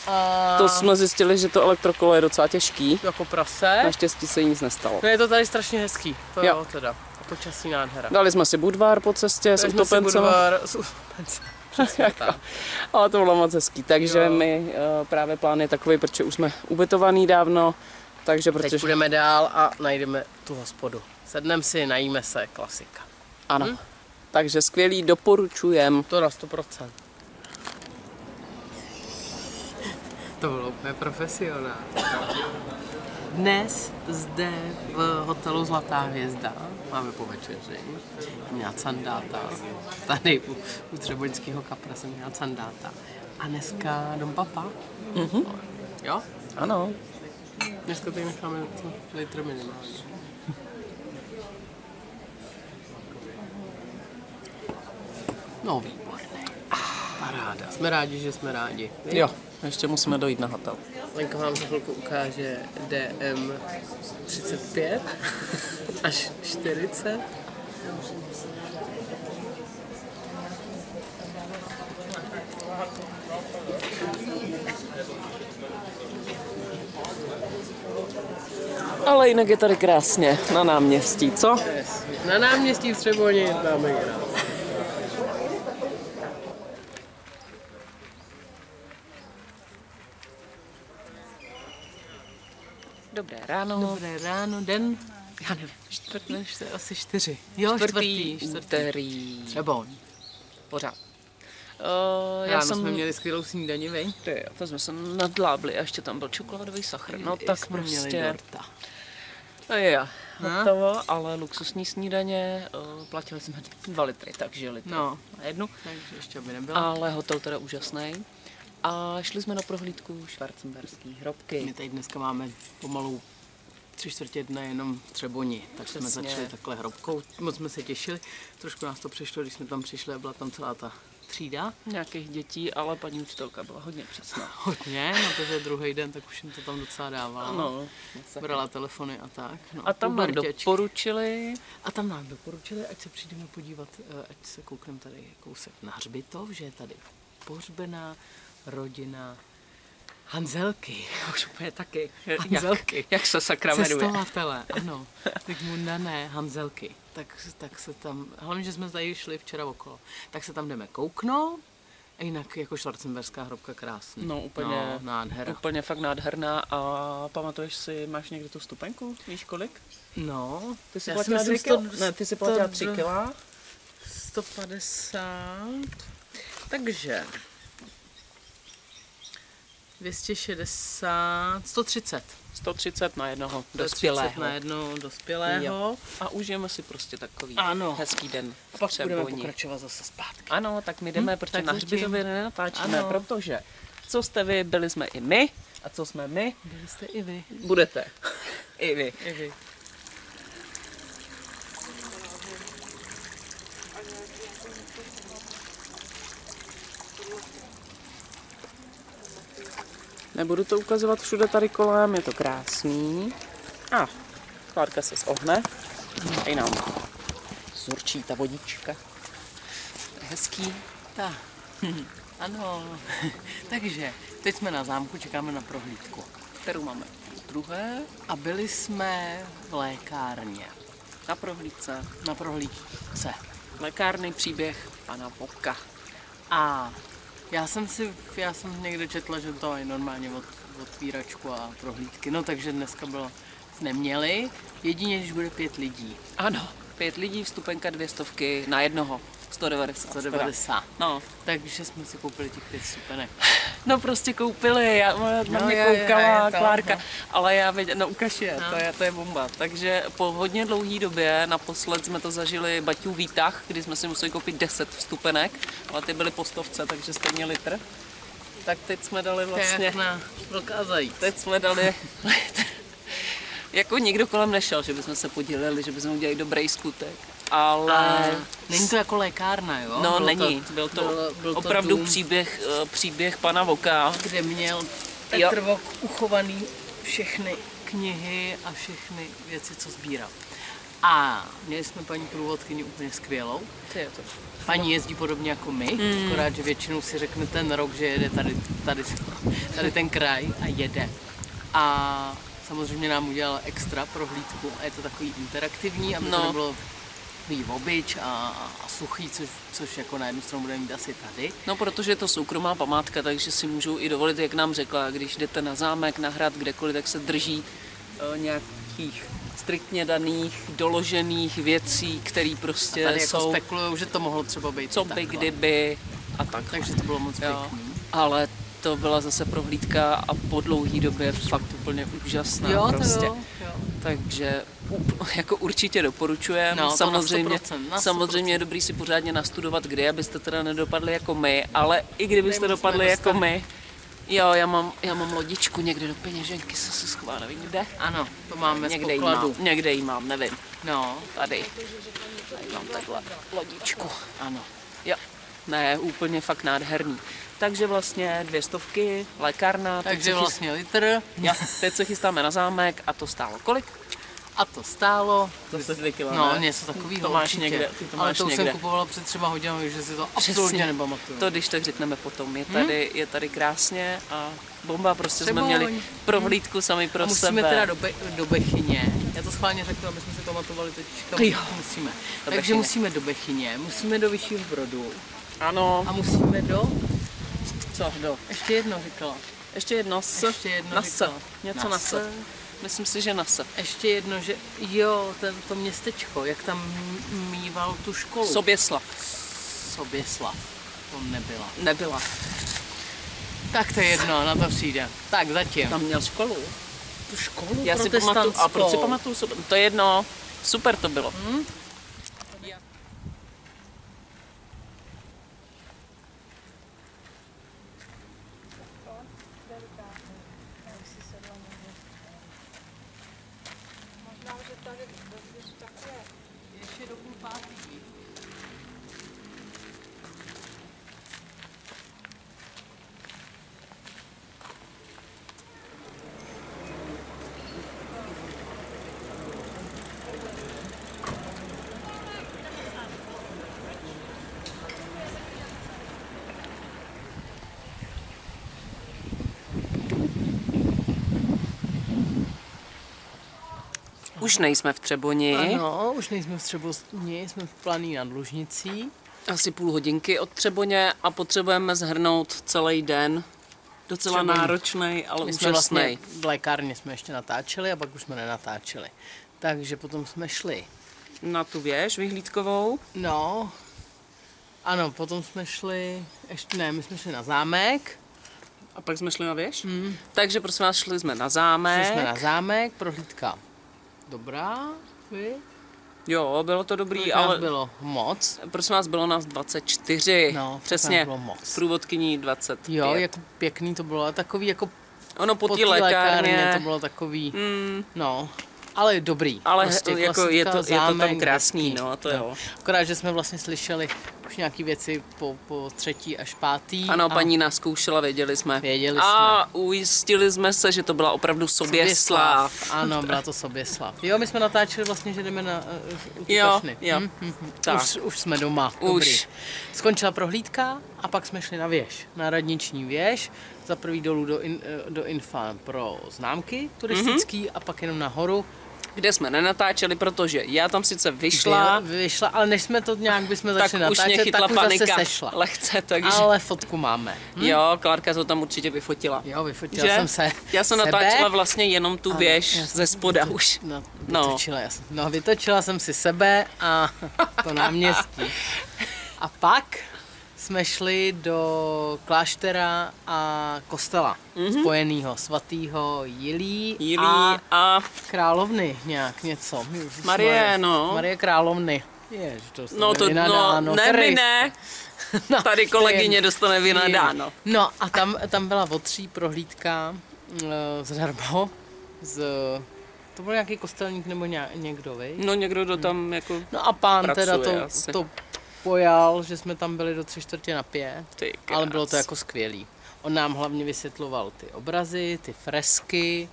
A To jsme zjistili, že to elektrokolo je docela těžký. jako prase. Naštěstí se jí nic nestalo. No je to tady strašně hezký, to Jo. jo teda. A počasí nádhera. Dali jsme si budvar po cestě s Dali jsme si utopencem. budvar s utopencem. Jako, ale to bylo moc hezký. Takže Jo. my právě plán je takový, protože už jsme ubytovaný dávno. Takže Teď protože... půjdeme dál a najdeme tu hospodu. Sedneme si, najíme se, klasika. Ano. Takže skvělý, doporučujem. To na 100%. To bylo úplně profesionální. Dnes zde v hotelu Zlatá hvězda máme po večeři. Měla candáta. Tady u Třeboňského kapra jsem měla candáta. A dneska Dom Papa. Jo? Ano. Dneska tady necháme litr minimálně. No výborné. Paráda. Jsme rádi, že jsme rádi. Jo, ještě musíme dojít na hotel. Lenka vám za chvilku ukáže DM 35 až 40. Ale jinak je tady krásně, na náměstí, co? Yes. Na náměstí v Třeboni dáme hrát. Dobré ráno. Dobré ráno, den. Já nevím, asi 4. Jo, čtvrtý. úterý. Třeboň. Pořád. Ráno jsme měli skvělou snídani, veň? To jsme se nadlábli a ještě tam byl čokoládový sachr. No tak jsme měli prostě. dorta. Jo, hotovo, ale luxusní snídaně. Platili jsme 2 litry, takže litr No. na jednu. Takže ještě by nebylo. Ale hotel teda úžasný. A šli jsme na prohlídku Schwarzenberský hrobky. My tady dneska máme pomalu 3/4 dne jenom Třeboni, tak jsme Přesně. začali takhle hrobkou. Moc jsme se těšili, trošku nás to přišlo, když jsme tam přišli a byla tam celá ta třída. Nějakých dětí, ale paní učitelka byla hodně přísná. Hodně, no protože druhý den tak už jim to tam docela dávala. No, Brala telefony a tak. No, a tam nám pubertěčky. doporučili, A tam nám doporučili, ať se přijdeme podívat, ať se koukneme tady kousek na hřbitov, že je tady pohřbená rodina Hanzelky. už úplně taky, Hanzelky. jak se sakra jmenuje. Cestovatele, ano. Zygmundané Hanzelky. Tak se tam, hlavně, že jsme tady šli včera okolo, tak se tam jdeme kouknout. A jinak jako Schwarzenberská hrobka krásný. No úplně, nádhera. úplně fakt nádherná. A pamatuješ si, máš někde tu vstupenku? Víš kolik? No, Ty jsi já platila si 2 myslím, kila? Ne, ty jsi platila 3 kila. 150, takže 260, 130. 130 na jednoho 130 dospělého. na jednoho dospělého. Jo. A užijeme si prostě takový Ano. hezký den. A pak budeme Třeboni. pokračovat zase zpátky. Ano, tak my jdeme, protože tak na zatím. hřbitově nenatáčíme, Ano. protože co jste vy, byli jsme i my. A co jsme my? Byli jste i vy. Budete. I vy. I vy. Nebudu to ukazovat všude tady kolem, je to krásný. A Klárka se zohne. Tady nám zurčí ta vodička. Hezký. Tak, ano. Takže teď jsme na zámku, čekáme na prohlídku. Kterou máme druhé A byli jsme v lékárně. na prohlídce. Na prohlídce. Lékárný příběh pana Voka. A já jsem někde četla, že to je normálně otvíračku a prohlídky. No takže dneska bylo neměli, jedině když bude 5 lidí. Ano, 5 lidí, vstupenka 200 na jednoho. 190. 190. No. Takže jsme si koupili těch 5 stupenek. No prostě koupili, já na mě je koukala to, Klárka, no. ale já věděla, no ukaž je, No. to je bomba. Takže po hodně dlouhé době, naposled jsme to zažili Baťův výtah, kdy jsme si museli koupit 10 vstupenek, ale ty byly po 100, takže stejně litr. Tak teď jsme dali vlastně, Jak na vlka zajíc. teď jsme dali litr. Jako nikdo kolem nešel, že bychom se podělili, že bychom udělali dobrý skutek. Ale není to jako lékárna, jo? no Byl není, byl to byl to opravdu dům, příběh pana Voka. kde měl Jo. Petr Vok uchovaný všechny knihy a všechny věci, co sbíral. A měli jsme paní průvodkyni úplně skvělou. Paní jezdí podobně jako my, akorát, že většinou si řekne ten rok, že jede tady ten kraj a jede. A samozřejmě nám udělala extra prohlídku a je to takový interaktivní, aby to nebylo takový obyč a suchý, což jako na jednu stranu budeme mít asi tady. No, protože je to soukromá památka, takže si můžou i dovolit, jak nám řekla, když jdete na zámek, na hrad, kdekoliv, tak se drží nějakých striktně daných, doložených věcí, které prostě Tady jako jsou, spekulujou, že to mohlo třeba být co by, takhle. kdyby a tak. Takže to bylo moc Jo. pěkný. Ale to byla zase prohlídka a po dlouhý době fakt úplně úžasná Jo, prostě. to jo. Takže jako určitě doporučujeme. No, to samozřejmě, na 100%, na 100%. samozřejmě je dobrý si pořádně nastudovat, kdy, abyste teda nedopadli jako my, ale i kdybyste Nemusíme dopadli dostat. jako my, jo, já mám lodičku někde do peněženky, se schová, nevím kde. Ano, to máme z Někde jí pokladu. mám, někde jí mám, nevím. No, Tady mám takhle lodičku. ano. Jo, ne, úplně fakt nádherný. Takže vlastně 200, lékárna. teď Takže se vlastně litr Jo, teď se chystáme na zámek a to stálo kolik? a to stálo. Zase 2 kilo, No, ne? něco takového. To máš určitě. někde, ty to Ale máš to už někde. jsem kupovala před 3 hodinami, že si to absolutně nepamatuju. To když tak řekneme potom. Je tady krásně a bomba, prostě jsme Třeboň. měli prohlídku sami pro A musíme sebe. teda do Bechyně. Já to schválně řeknu, aby jsme si pamatovali teď, kam Jo. musíme. Do Takže Bechyně. musíme do Bechyně, musíme do Vyššího Brodu Ano. a musíme do... Co, do? Ještě jedno říkala. Ještě jedno s. Ještě jedno na se. říkala. Něco Na na se. se. Myslím si, že na se. Ještě jedno, že jo, to městečko, jak tam mýval tu školu. Soběslav. Soběslav. To nebyla. Nebyla. Tak to je jedno, na to přijde. Tak zatím. Tam měl školu. Tu školu Já si pamatuju, a proč si pamatuju? To je jedno. Super to bylo. bych si sedla někde. Možná, že tady dovnitř tak je. Ještě do půl pátý. Už nejsme v Třeboni. Ano, už nejsme v Třeboni, jsme v Planý nad Lužnicí. Asi půl hodinky od Třeboně a potřebujeme zhrnout celý den. Docela Třeboní. náročný, ale My jsme úžasný. vlastně v lékárně jsme ještě natáčeli a pak už jsme nenatáčeli. Takže potom jsme šli. Na tu věž vyhlídkovou. No, ano, potom jsme šli, ještě ne, my jsme šli na zámek. A pak jsme šli na věž. Takže prosím vás, šli jsme na zámek. Šli jsme na zámek, prohlídka dobrá, vy? Jo, bylo to dobrý, Kolik ale nás bylo moc. prosím vás, bylo nás 24. No, fakt přesně. nás bylo moc. Průvodkyní 25. Jo, jako pěkný to bylo, a takový jako Ono po po té té lékárně. to bylo takový, no, ale dobrý. Ale prostě jako je to zámek, tam krásný, hezký. no, to jo. Akorát, že jsme vlastně slyšeli už nějaký věci po třetí až pátý. Ano, a paní nás zkoušela, věděli jsme. Věděli A ujistili jsme se, že to byla opravdu Soběslav. Ano, byla to Soběslav. Jo, my jsme natáčeli vlastně, že jdeme na Jo, Kašny. jo. Tak. Už jsme doma. Už. Dobrý. Skončila prohlídka a pak jsme šli na věž, na radniční věž. Za prvý dolů do Infa pro známky turistický a pak jenom nahoru. Kde jsme nenatáčeli, protože já tam sice vyšla, Vyšla, ale než jsme to nějak bychom tak začali už mě natáčet, chytla tak už panika. zase sešla. Lehce, takže... Ale fotku máme. Jo, Klárka to tam určitě vyfotila. Jo, vyfotila Že? jsem se. Já jsem sebe. natáčela vlastně jenom tu věž já jsem ze spoda už. No, No. vytočila jsem si sebe a to náměstí. A pak jsme šli do kláštera a kostela spojenýho svatýho Jilí a královny nějak něco. Marie, no. Marie královny. Jež, to No to, vynadáno. ne, my ne. No, Tady kolegyně dostane vynadáno. No a tam byla otří prohlídka zdarma to byl nějaký kostelník nebo někdo, vej? No někdo, kdo tam jako... No a pán pracuje teda asi. to pojal, že jsme tam byli do 3:45, Ty ale bylo to krás. jako skvělý. On nám hlavně vysvětloval ty obrazy, ty fresky,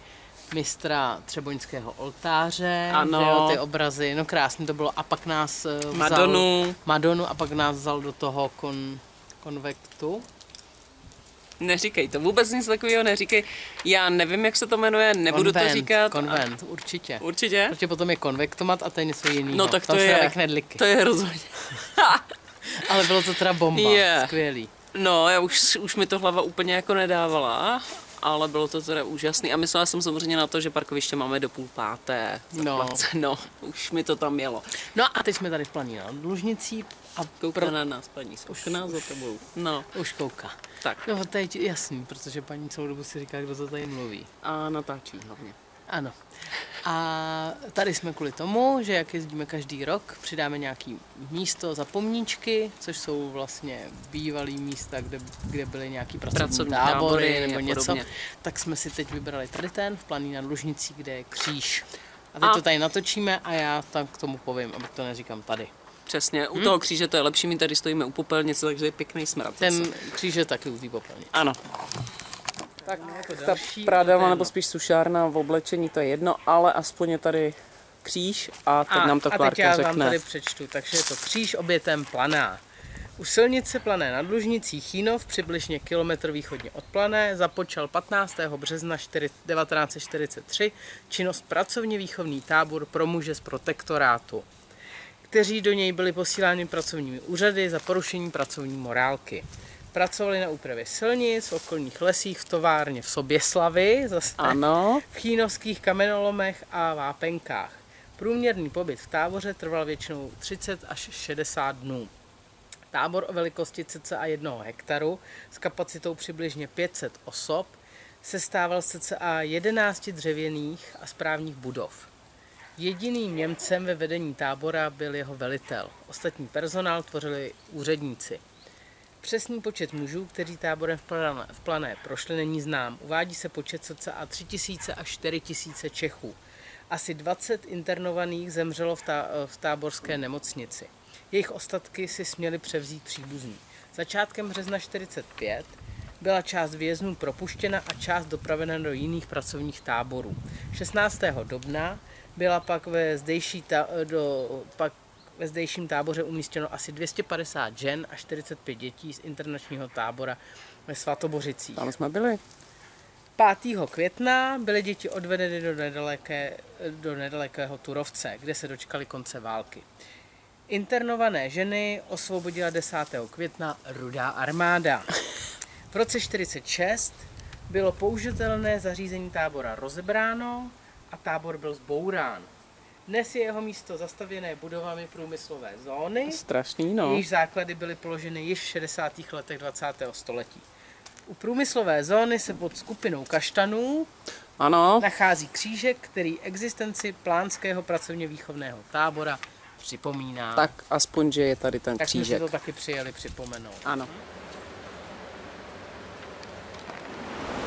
mistra Třeboňského oltáře, Ano. že jo, ty obrazy, no krásně to bylo. A pak nás Madonu. Madonu a pak nás vzal do toho konvektu. Neříkej to, vůbec nic takového neříkej. Já nevím, jak se to jmenuje, nebudu to říkat. Konvent, určitě. Určitě? Protože potom je konvektomat a to je něco jiného. No tak tam to se je, dají knedlíky. to je rozhodně. Ale bylo to teda bomba, Je. skvělý. No, já už mi to hlava úplně jako nedávala, ale bylo to teda úžasný. A myslela jsem samozřejmě na to, že parkoviště máme do 4:30. No, už mi to tam jelo. No a teď jsme tady v Planí nad Lužnicí a Kouká na nás paní Soušená za tebou. No, už kouká. tak. No to je jasný, protože paní celou dobu si říká, kdo to tady mluví. A natáčí hlavně. Ano. A tady jsme kvůli tomu, že jak jezdíme každý rok, přidáme nějaký místo za pomníčky, což jsou vlastně bývalý místa, kde byly nějaký pracovní tábory nebo a něco. podobně. Tak jsme si teď vybrali tady ten v Planý nad Lužnicí, kde je kříž. A teď to tady natočíme a já tam k tomu povím, abych to neříkám tady. Přesně, u toho kříže to je lepší, my tady stojíme u popelnice, takže je pěkný smrad. Ten zase. kříž je taky u té popelnice. Ano. Tak ta prádama nebo spíš sušárna v oblečení, to je jedno, ale aspoň je tady kříž a teď nám to teď Klárka já řekne. vám tady přečtu, takže je to kříž obětem Planá. U silnice Plané nad Lužnicí Chýnov, přibližně kilometr východně od Plané, započal 15. března 1943 činnost pracovně výchovný tábor pro muže z protektorátu, kteří do něj byli posíláni pracovními úřady za porušení pracovní morálky. Pracovali na úpravě silnic, v okolních lesích, v továrně v Soběslavi, zase Ano. v chýnovských kamenolomech a vápenkách. Průměrný pobyt v táboře trval většinou 30 až 60 dnů. Tábor o velikosti cca 1 hektaru s kapacitou přibližně 500 osob sestával z cca 11 dřevěných a správních budov. Jediným Němcem ve vedení tábora byl jeho velitel. Ostatní personál tvořili úředníci. Přesný počet mužů, kteří táborem v Plané prošli, není znám. Uvádí se počet cca 3000 až 4000 Čechů. Asi 20 internovaných zemřelo v táborské nemocnici. Jejich ostatky si směli převzít příbuzní. Začátkem března 1945 byla část vězňů propuštěna a část dopravena do jiných pracovních táborů. 16. dubna byla pak ve zdejším táboře umístěno asi 250 žen a 45 dětí z internačního tábora ve Svatobořicích. Tam jsme byli. 5. května byly děti odvedeny do nedalekého Turovce, kde se dočkali konce války. Internované ženy osvobodila 10. května Rudá armáda. V roce 1946 bylo použitelné zařízení tábora rozebráno a tábor byl zbourán. Dnes je jeho místo zastavěné budovami průmyslové zóny. Strašný, no. Jejíž základy byly položeny již v 60. letech 20. století. U průmyslové zóny se pod skupinou kaštanů nachází křížek, který existenci plánského pracovně výchovného tábora připomíná. Tak aspoň, že je tady ten tak křížek. Tak jsme si to taky přijeli připomenout. Ano.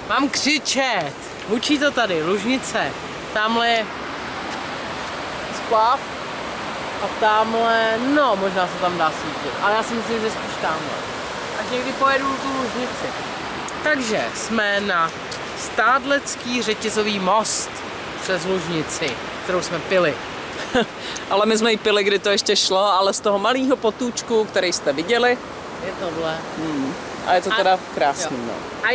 Mám křičet! Učí to tady, Lužnice. Tamhle je splav a tamhle, no možná se tam dá svítit, ale já si myslím, že spíš tamhle. Až někdy pojedu tu Lužnici. Takže jsme na Stádlecký řetězový most přes Lužnici, kterou jsme pili. Ale my jsme ji pili, kdy to ještě šlo, ale z toho malého potůčku, který jste viděli. Je tohle. A je to teda krásný. No. A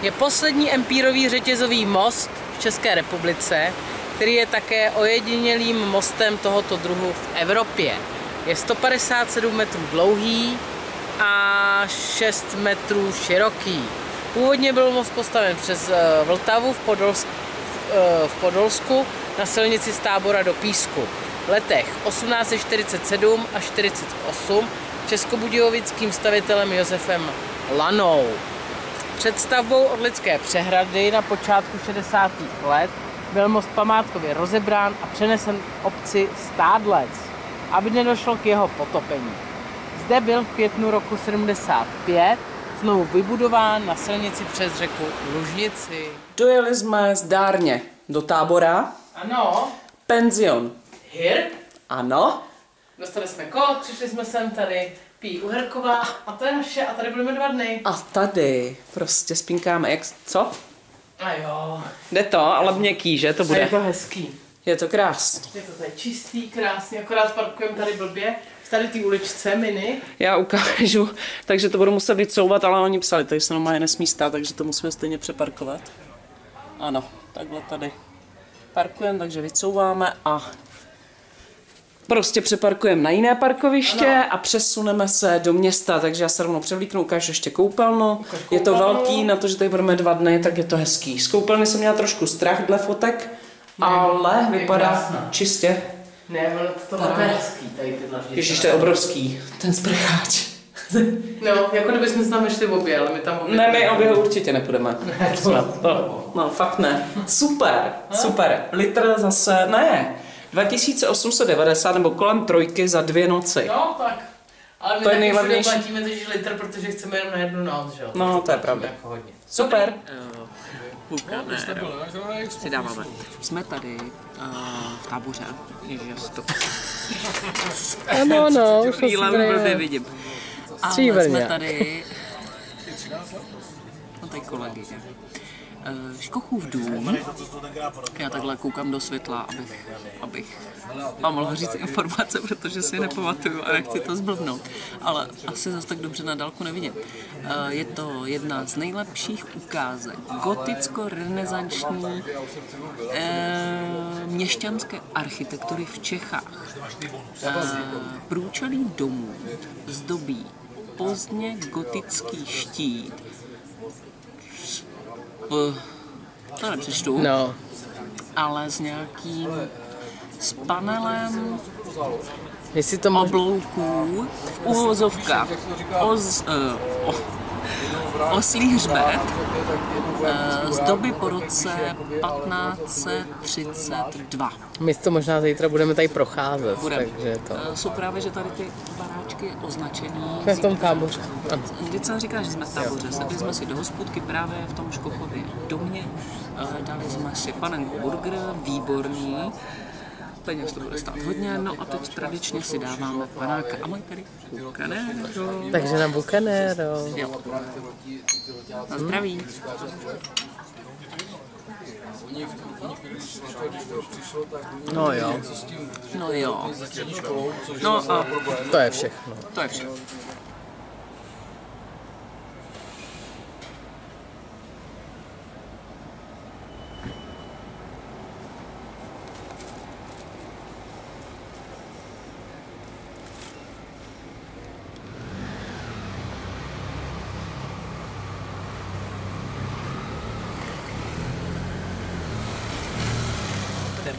je poslední empírový řetězový most v České republice, který je také ojedinělým mostem tohoto druhu v Evropě. Je 157 metrů dlouhý a 6 metrů široký. Původně byl most postaven přes Vltavu v Podolsku na silnici z Tábora do Písku. V letech 1847 a 48 českobudějovickým stavitelem Josefem Lanou. Před stavbou Orlické přehrady na počátku 60. let byl most památkově rozebrán a přenesen obci Stádlec, aby nedošlo k jeho potopení. Zde byl v květnu roku 75 znovu vybudován na silnici přes řeku Lužnici. Dojeli jsme zdárně do Tábora. Ano. Penzion. Hir. Ano. Dostali jsme kód, přišli jsme sem tady, pí Uherková a to je naše a tady budeme 2 dny. A tady prostě spinkáme, jak, co? A jo. Jde to, ale měkký, že to bude? Je to hezký. Je to krásný. Je to tady čistý, krásný, akorát parkujeme tady blbě. Tady ty uličce mini. Já ukážu, takže to budu muset vycouvat, ale oni psali, tady se normálně nesmí stát, takže to musíme stejně přeparkovat. Ano, takhle tady parkujeme, takže vycouváme a prostě přeparkujeme na jiné parkoviště a přesuneme se do města, takže já se rovnou převlíknu, ukážu ještě koupelnu. Je to velký, na to, že tady budeme 2 dny, tak je to hezký. Z koupelny jsem měla trošku strach dle fotek, ale vypadá čistě. Ne, ale to je hezký, tady ty dlaždice. Ježíš, to je obrovský, ten sprcháč. No, jako kdybychom se tam nešli obě, ale my tam obě... Ne, my obě určitě nepůjdeme. No, fakt ne. Super, super. Litr zase, ne. 2890 nebo kolem 3 za 2 noci. No, tak. Ale my to je taky nejlevnější. platíme teď litr, protože chceme jenom na 1 noc, že jo? No, to je pravda. Jako hodně. Super. Si dáváme. Jsme tady v Táboře. Ježiš, já si to... No, už blbě vidím. Ale jsme tady... No tady kolegy. Škochův dům. Já takhle koukám do světla, abych vám mohl říct informace, protože si je nepamatuju a nechci to zblbnout. Ale asi zase tak dobře na dálku nevidím. Je to jedna z nejlepších ukázek goticko-renesanční měšťanské architektury v Čechách. Průčelí domů zdobí pozdně gotický štít. To nepřečtu, no. Ale s panelem to oblouků v uvozovkách oslí hřbet z doby po roce 1532. My to možná zítra budeme tady procházet. Budeme. Takže to... Jsou právě, že tady ty baráčky vždycky označený. Jsme v tom táboře. Vždyť jsem říkal, že jsme v táboře. Sedli jsme si do hospůdky právě v tom Škochově domě. Dali jsme si panenku burger, výborný. Peněz to bude stát hodně, no a teď tradičně si dáváme panáka. A mají tady bucanero. Takže na bucanero. Jo. Na zdraví. No jo. No jo. No a To je všechno. to je všechno.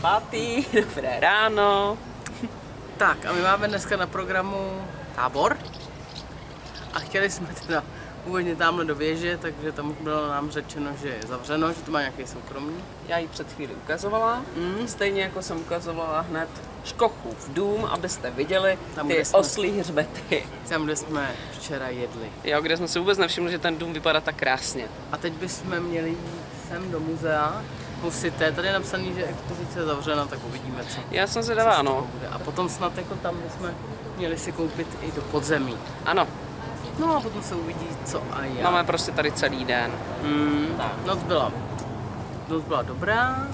Pátý, dobré ráno. Tak a my máme dneska na programu tábor. A chtěli jsme teda původně tamhle do věže, takže tam bylo nám řečeno, že je zavřeno, že to má nějaký soukromý. Já ji před chvíli ukazovala, stejně jako jsem ukazovala hned Škochův dům, abyste viděli Tam, ty kde jsme. oslí hřbety. Tam, kde jsme včera jedli. Jo, kde jsme si vůbec nevšimli, že ten dům vypadá tak krásně. A teď bychom měli jít sem do muzea. Musíte, tady je napsaný, že expozice je zavřena, tak uvidíme, co. Já jsem zvědavá, no. Bude. A potom snad jako tam bychom měli si koupit i do podzemí. Ano, No a potom se uvidí, co a jak. máme prostě tady celý den. Noc byla dobrá,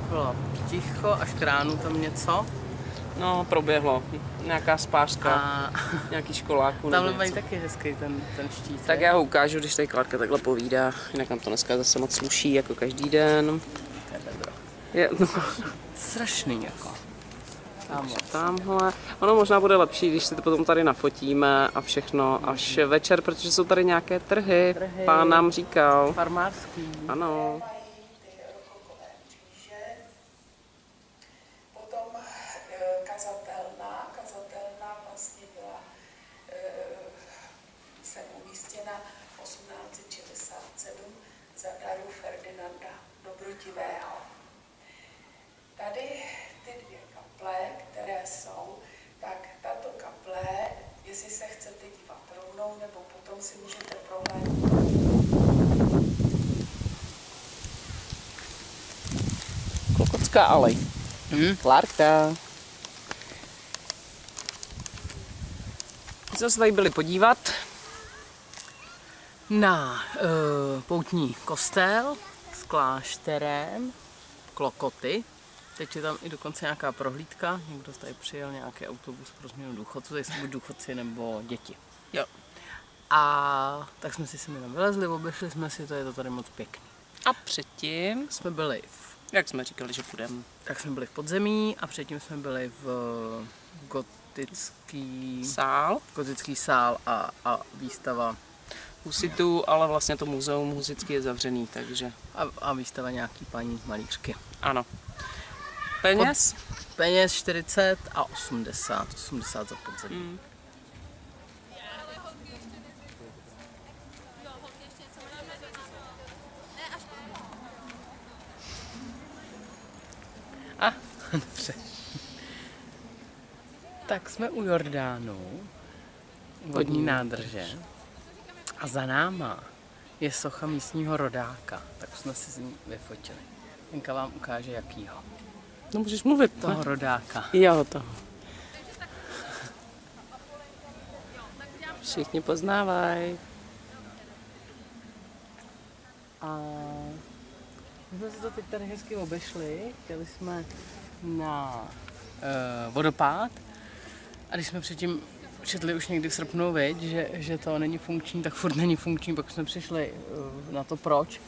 bylo ticho, až k ránu tam něco. No, proběhlo. Nějaká spářka, A nějaký školáků. tamhle nebo mají něco. taky hezký ten štít. Tak já ho ukážu, když tady Klárka takhle povídá. Jinak nám to dneska zase moc sluší, jako každý den. Je, no, Strašný jako. tamhle. Ono možná bude lepší, když si to potom tady nafotíme a všechno až večer, protože jsou tady nějaké trhy. Pán nám říkal. Farmářský. Ano. Potom kazatelna vlastně byla sem umístěna 1867 za daru Ferdinanda Dobrotivého. Tady ty dvě kaple, které jsou, tak tato kaple, jestli se chcete dívat rovnou, nebo potom si můžete prohlédnout. Klokotská alej. Klárka. My jsme se tady byli podívat. Na poutní kostel s klášterem Klokoty. Teď je tam i dokonce nějaká prohlídka. Někdo tady přijel, nějaký autobus pro změnu důchodců. Tady jsou buď důchodci nebo děti. Jo. A tak jsme si sem jenom vylezli, obešli jsme si, to je to tady moc pěkný. A předtím, Jsme byli jak jsme říkali, že půjdeme. tak jsme byli v podzemí a předtím jsme byli v gotický sál a výstava Husitu, ale vlastně to muzeum husický je zavřený, takže a výstava nějaký paní malířky. ano. Peněz? Peněz 40 a 80 za podzemí. A, dobře. Tak jsme u Jordánu, vodní nádrže, a za náma je socha místního rodáka, tak jsme si s ní vyfotili. Jenka vám ukáže jakýho. No můžeš mluvit. Toho rodáka. Jo, toho. Všichni poznávají. A my jsme se to teď tady hezky obešli, chtěli jsme na vodopád a když jsme předtím četli už někdy v srpnu, viď, že to není funkční, tak furt není funkční, pak jsme přišli na to proč,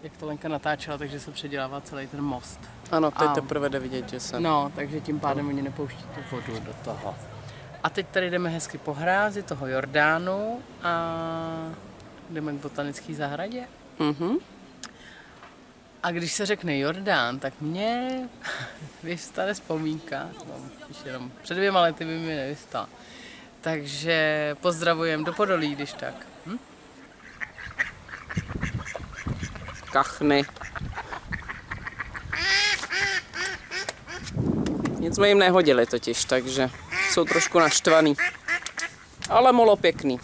jak to Lenka natáčela, takže se předělává celý ten most. Ano, teď A- teprve jde vidět, že se... No, takže tím pádem oni nepouští tu vodu do toho. A teď tady jdeme hezky po hrázi toho Jordánu a jdeme k botanické zahradě. Mhm. A když se řekne Jordán, tak mě vystane vzpomínka, mám jenom před 2 lety by mi nevystala. Takže pozdravujem do Podolí, když tak. Kachny. Nic jsme jim nehodili totiž, takže jsou trošku naštvaný. Ale molo pěkný.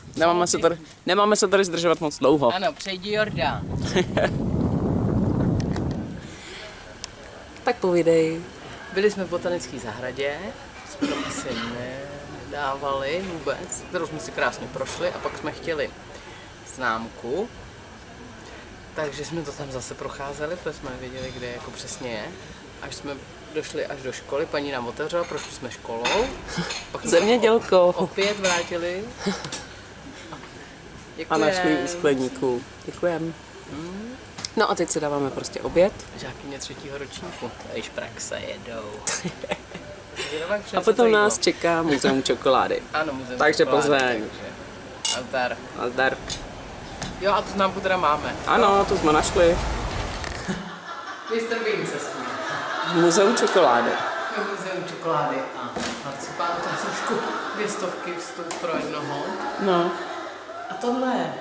Nemáme se tady zdržovat moc dlouho. Ano, přejdi Jordán. Tak povídej. Byli jsme v botanické zahradě, jsme tam asi nedávali vůbec, kterou jsme si krásně prošli a pak jsme chtěli známku. Takže jsme to tam zase procházeli, protože jsme nevěděli, kde jako přesně je. Až jsme došli až do školy, paní nám otevřela, prošli jsme školou. Pak jsme Zemědělko. opět vrátili. A našli u skleníku. Děkujem. No a teď si dáváme prostě oběd. Žákyně 3. ročníku, tady praxe jedou. A potom nás čeká muzeum čokolády. Ano, muzeum Takže čokolády, Plzeň. takže Altar. Nazdar. Jo, a tu známku teda máme. Ano, to jsme našli. Mr. Bean se s tím. Muzeum čokolády. Muzeum čokolády a marcipánu, to je trošku 200 vstup pro jednoho. No. A tohle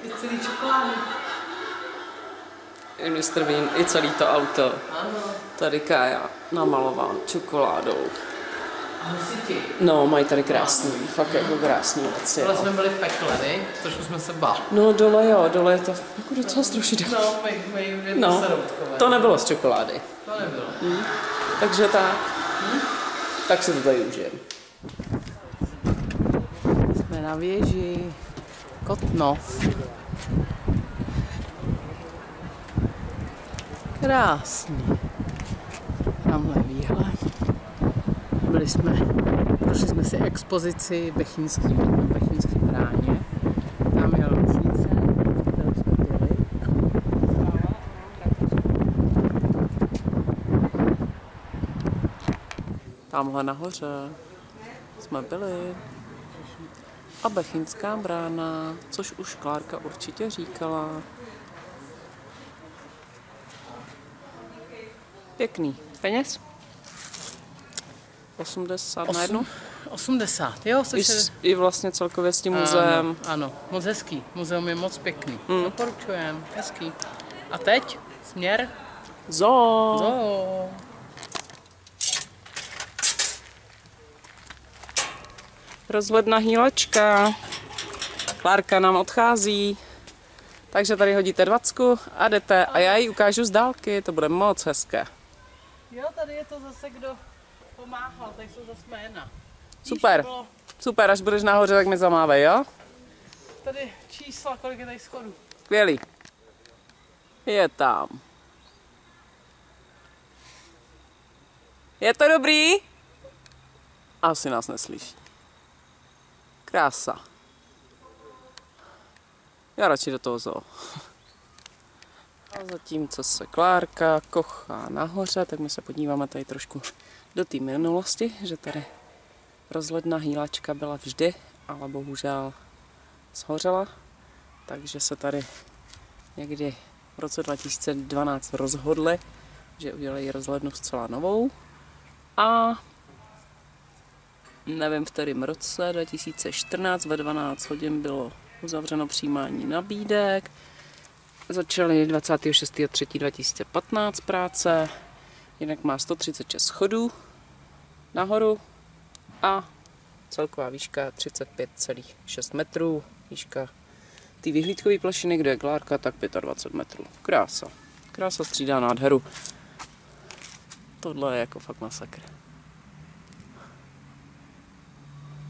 je celý čokolády. I Mr. Bean, i celý to auto. Ano. Tady Kája namaloval čokoládou. A husiti. No, mají tady krásný, fakt jako krásný věci. Tohle jsme byli v pekle, ne? Trošku jsme se báli. No dole jo, dole je to jako docela strašidelné. No, my No, to nebylo z čokolády. To nebylo. Takže tak. Tak si to tady užijeme. Jsme na věži Kotnov. Krásný. Tamhle výhled. Prošli jsme si expozici Bechyňský bráně. Tam je ložnice, kterou jsme byli. Tamhle nahoře jsme byli. A Bechyňská brána, což už Klárka určitě říkala. Pěkný. Peněz? 80 na jednu? 80, jo, I vlastně celkově s tím muzeem. Ano, moc hezký. Muzeum je moc pěkný. Doporučujem, hezký. A teď směr? Zoo. Zoo. Rozhledna hýlačka. Klárka nám odchází. Takže tady hodíte 20 a jdete. A já ji ukážu z dálky, to bude moc hezké. Jo, tady je to zase, kdo pomáhal, tady jsou zase jména. Super, super, až budeš nahoře, tak mi zamávej, jo? Tady čísla, kolik je tady schodů. Skvělý. Je tam. Je to dobrý? Asi nás neslyší. Krása. Já radši do toho zoo. A zatímco se Klárka kochá nahoře, tak my se podíváme tady trošku do té minulosti, že tady rozhledna hýlačka byla vždy, ale bohužel shořela, takže se tady někdy v roce 2012 rozhodli, že udělají rozhlednu zcela novou a nevím, v kterém roce, 2014 ve 12 hodin bylo uzavřeno přijímání nabídek. Začaly 26.3.2015 práce, jinak má 136 schodů nahoru a celková výška 35,6 metrů. Výška té vyhlídkové plošiny, kde je Klárka, tak 25 metrů. Krása. Krása střídá nádheru. Tohle je jako fakt masakr.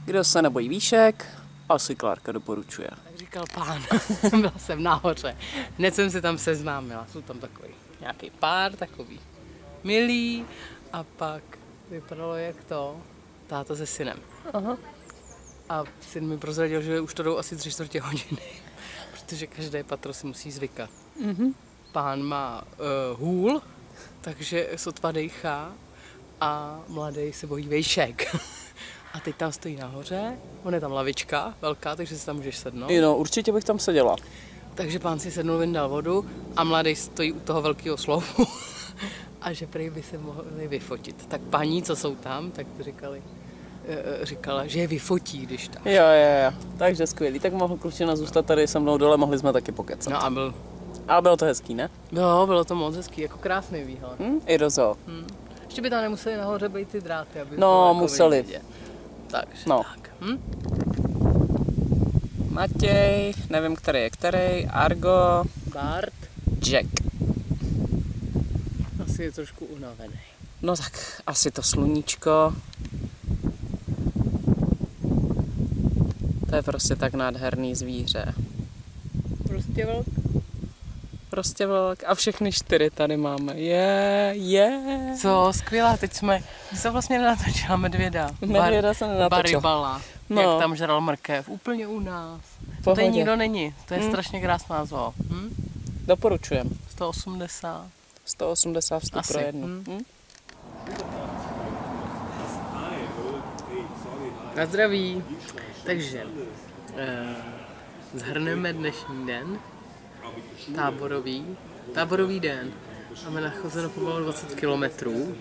Kdo se nebojí výšek, asi Klárka doporučuje. Tak říkal pán, byla jsem nahoře. Hned jsem se tam seznámila, jsou tam takový nějaký pár, takový milý a pak vypadalo jak to, táta se synem. Aha. A syn mi prozradil, že už to jdou asi 3/4 hodiny, protože každé patro si musí zvykat. Pán má hůl, takže sotva dejchá a mladý se bojí vejšek. A teď tam stojí nahoře, on je tam lavička velká, takže si tam můžeš sednout. No, určitě bych tam seděla. Takže pán si sednul, vyndal vodu a mladý stojí u toho velkého sloupu a že prý by se mohli vyfotit. Tak paní, co jsou tam, tak říkala, že je vyfotí, když tak. Jo. Takže skvělý. Tak mohl klučina zůstat tady se mnou dole, mohli jsme taky pokecat. No a Ale bylo to hezký, ne? bylo to moc hezký, jako krásný výhled. I do zoo. Ještě by tam nemuseli nahoře být ty dráty, aby No, bylo jako museli. vidět. Takže No. tak. Matěj, nevím, který je který, Argo, Bart Jack. asi je trošku unavený. No tak, asi to sluníčko. To je prostě tak nádherný zvíře. Prostě vlk. Prostě vlk a všechny 4 tady máme. Je. Co, skvělá, teď jsme se vlastně nenatočila medvěda. Medvěda se nenatočila. Baribala, No. jak tam žral mrkev, úplně u nás. Pohodě. Tady nikdo není, to je strašně krásná zoo. Doporučujem. 180. 180 vstup Asi. pro jednu. Na zdraví. Takže zhrneme dnešní den. Táborový den. Máme nachozeno pomalu 20 kilometrů.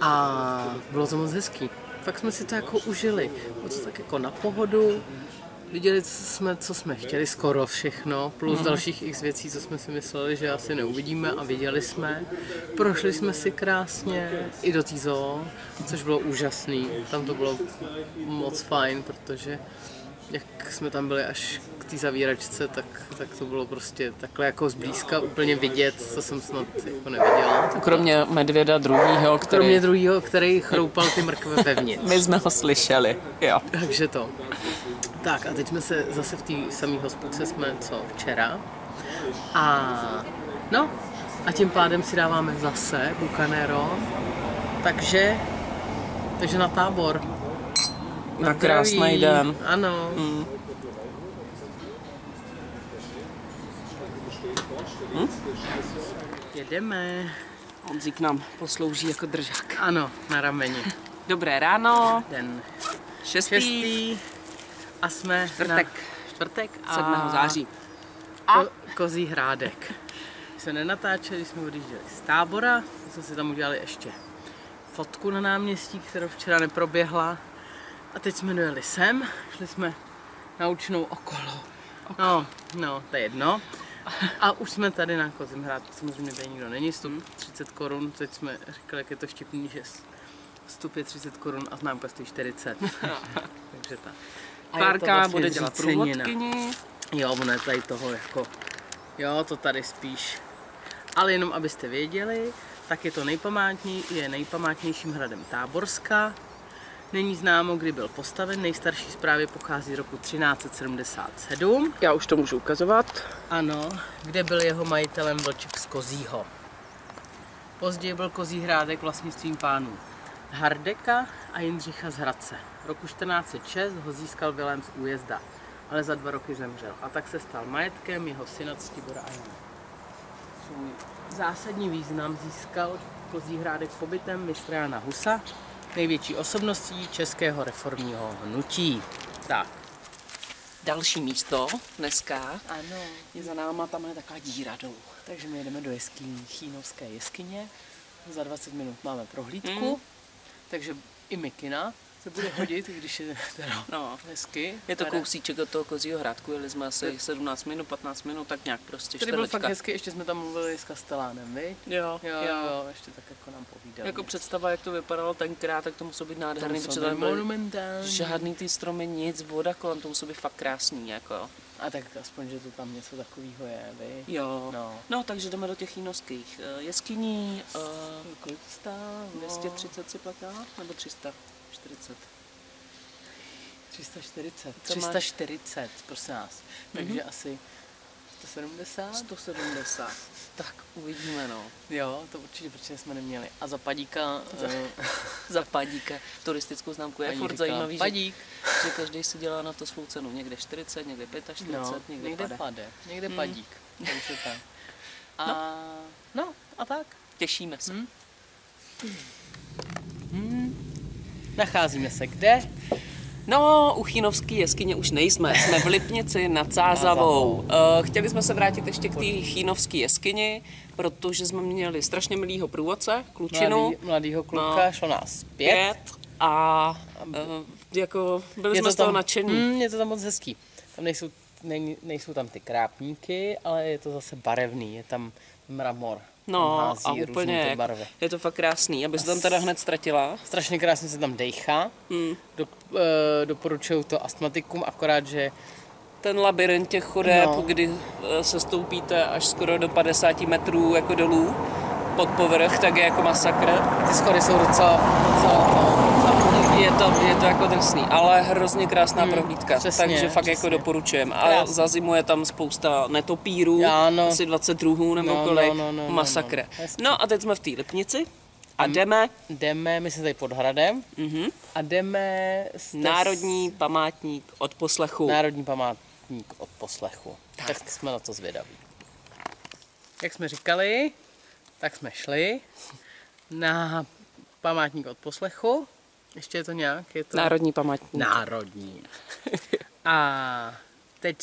A bylo to moc hezký. Fakt jsme si to jako užili. Bylo to tak jako na pohodu. Viděli jsme, co jsme chtěli, skoro všechno, plus dalších x věcí, co jsme si mysleli, že asi neuvidíme a viděli jsme. Prošli jsme si krásně i do té zoo, což bylo úžasný. Tam to bylo moc fajn, protože jak jsme tam byli až k té zavíračce, tak to bylo prostě takhle jako zblízka úplně vidět, co jsem snad jako neviděla. Kromě medvěda druhýho, Kromě druhýho, který chroupal ty mrkve vevnitř. My jsme ho slyšeli, jo. Takže to. Tak a teď jsme se zase v té samé hospodce jsme co včera. A no, a tím pádem si dáváme zase Bucanero. Takže na tábor. Na krásný den. Ano. Jedeme. Honzík nám poslouží jako držák. Ano, na rameni. Dobré ráno. Den 6. a jsme Čtvrtek. čtvrtek a 7. září. Kozí hrádek. Jsme nenatáčeli, jsme odjížděli z tábora, jsme si tam udělali ještě fotku na náměstí, kterou včera neproběhla. A teď jsme dojeli sem, šli jsme na Učnou okolo. No, to je jedno. A už jsme tady na Kozím hrádku, samozřejmě tady nikdo není, vstup 30 korun, teď jsme říkali, jak je to vtipný, že vstup je 30 korun a známka stojí 40. Takže tak. Klárka bude dělat průvodkyni. Jo, ono je tady toho jako, jo, to tady spíš. Ale jenom abyste věděli, tak je to nejpamátnějším hradem Táborska. Není známo, kdy byl postaven, nejstarší zprávy pochází z roku 1377. Já už to můžu ukazovat. Ano, kde byl jeho majitelem Vlček z Kozího. Později byl Kozí hrádek vlastnictvím pánů Hardeka a Jindřicha z Hradce. Roku 1406 ho získal Vilém z Újezda, ale za 2 roky zemřel a tak se stal majetkem jeho syna Ctibora a Jana. Svůj zásadní význam získal Kozí hrádek pobytem mistra Jana Husa, největší osobností českého reformního hnutí. Tak. Další místo dneska Ano. je za náma, tam je taková díra dolů. Takže my jedeme do Chínovské jeskyně. Za 20 minut máme prohlídku, takže i mikina se bude hodit, když je teda hezky. Je to kousíček od toho Kozího hrádku, jeli jsme asi 17 minut, 15 minut, tak nějak prostě Tady byl čtvrtečka. fakt hezky, ještě jsme tam mluvili s Kastelánem, viď? Jo, ještě tak jako nám povídali. Jako představa, jak to vypadalo tenkrát, tak to muselo být nádherný, Tam protože jsou tam byly monumentální. žádný ty stromy, nic, voda kolem, to muselo být fakt krásný, jako. A tak aspoň, že to tam něco takového je, viď? Jo, No. no takže jdeme do těch chínovských jeskyní, Kolik to stálo? 230 si platila, nebo 340? 340. Co máš? 340, prosím nás. Takže asi 170? 170. Tak uvidíme, no. Jo, to určitě, protože jsme neměli. A za padíka... Za padíka. Turistickou známku je Paní furt říkala, zajímavý, padík. že každý si dělá na to svou cenu. Někde 40, někde 45, No, někde pade. pade, někde padík. Takže tak. A no, a tak. Těšíme se. Nacházíme se kde? No, u Chínovské jeskyně už nejsme. Jsme v Lipnici nad Sázavou. Chtěli jsme se vrátit ještě k té Chínovské jeskyni, protože jsme měli strašně milýho průvodce, klučinu. Mladýho kluka, šlo nás 5. A jako byli jsme z toho nadšení. Je to tam moc hezký. Tam nejsou tam ty krápníky, ale je to zase barevný. Je tam mramor. No Hází a různý úplně, ty barvy. je to fakt krásný, aby se tam teda hned ztratila. Strašně krásně se tam dejchá. Doporučuju to astmatikům, akorát, že Ten labirint těch chodeb, No. kdy se stoupíte až skoro do 50 metrů jako dolů pod povrch, tak je jako masakr. ty schody jsou docela Je to jako drsný, ale hrozně krásná prohlídka, přesně, takže fakt jako přesně. doporučujem. A Krásný. za zimu je tam spousta netopírů, Ano. asi 20 druhů nebo No, kolik, no. masakr. Hezky. No a teď jsme v té Lipnici a jdeme jdeme, my jsme tady pod hradem a jdeme Národní památník od poslechu. Národní památník od poslechu. Tak jsme na to zvědaví. Jak jsme říkali, tak jsme šli na památník od poslechu. Ještě je to nějak? Je to Národní památník. národní. A teď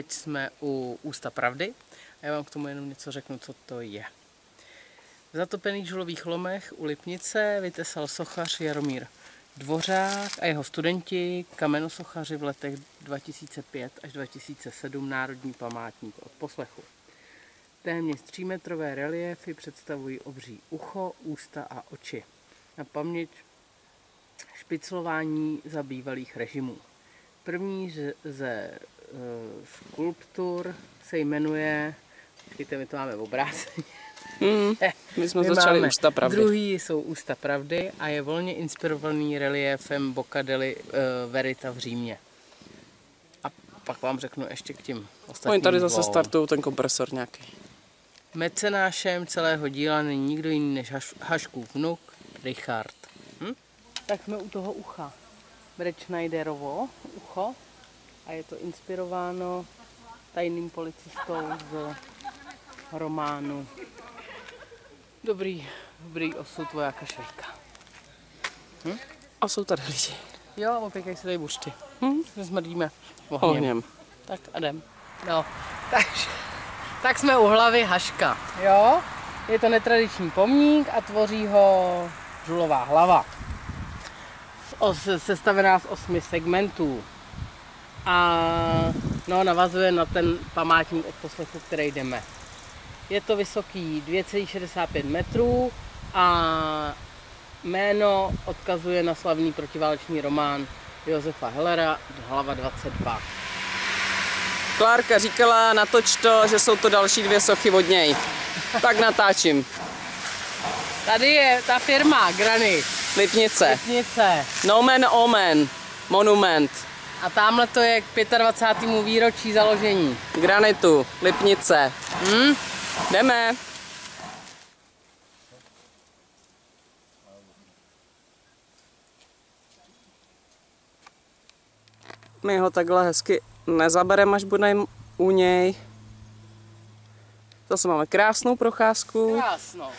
jsme u Ústa pravdy a já vám k tomu jenom něco řeknu, co to je. V zatopených žulových lomech u Lipnice vytesal sochař Jaromír Dvořák a jeho studenti, kamenosochaři v letech 2005 až 2007 Národní památník od poslechu. Téměř 3metrové reliéfy představují obří ucho, ústa a oči. Na paměť špiclování za bývalých režimů. První ze skulptur se jmenuje, počkejte, my to máme v obráceně. My jsme začali máme Ústa pravdy. Druhý jsou Ústa pravdy a je volně inspirovaný reliéfem Boccadeli Verita v Římě. A pak vám řeknu ještě k těm ostatním Oni tady zase dvou. startují ten kompresor nějaký. Mecenášem celého díla není nikdo jiný než Haškův vnuk Richard. Tak jsme u toho ucha. Bretschneiderovo ucho a je to inspirováno tajným policistou z románu Dobrý osud vojáka Švejka. A jsou tady lidi. Jo, a opěkají se tady bušty. Smrdíme Ohněm. Tak a jdem. No, tak jsme u hlavy Haška. Jo, je to netradiční pomník a tvoří ho žulová hlava. Sestavená z 8 segmentů. A no, navazuje na ten památník od poslechu, který jdeme. Je to vysoký 2,65 metrů a jméno odkazuje na slavný protiválečný román Josefa Hellera Hlava 22. Klárka říkala, natoč to, že jsou to další 2 sochy od něj. Tak natáčím. Tady je ta firma Grany. Lipnice. Lipnice. Nomen omen. Monument. A tamhle to je k 25. výročí založení. Granitu. Lipnice. Jdeme. My ho takhle hezky nezabereme, až budeme u něj. Zase máme krásnou procházku. Krásno.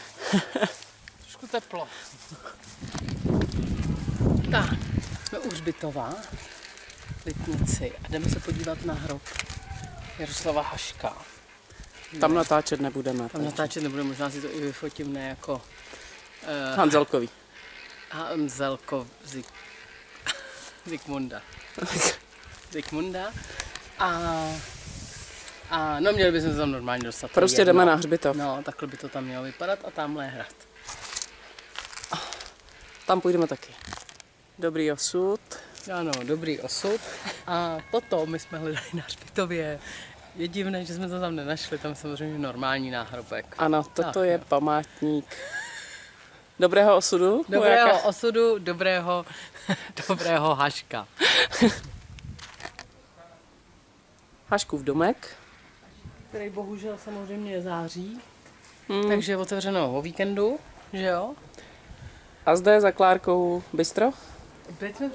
Trošku teplo. Tak, jsme u hřbitova, Lipnici a jdeme se podívat na hrob Jaroslava Haška. Tam natáčet nebudeme. Tam natáčet nebude, možná si to i vyfotím, ne jako Hanzelkový. Zikmunda. A no, měli bychom se tam normálně dostat. Prostě jdeme na hřbitov. No, takhle by to tam mělo vypadat a tamhle je hrad. Tam půjdeme taky. Dobrý osud. Ano, dobrý osud. A potom my jsme hledali na hřbitově. Je divné, že jsme to tam nenašli, tam samozřejmě normální náhrobek. Ano, toto je památník dobrého osudu. Dobrého osudu, dobrého Haška. Haškův domek. Který bohužel samozřejmě je září. Takže je otevřeno o víkendu, že jo? A zde je za Klárkou bistro. Teď jsme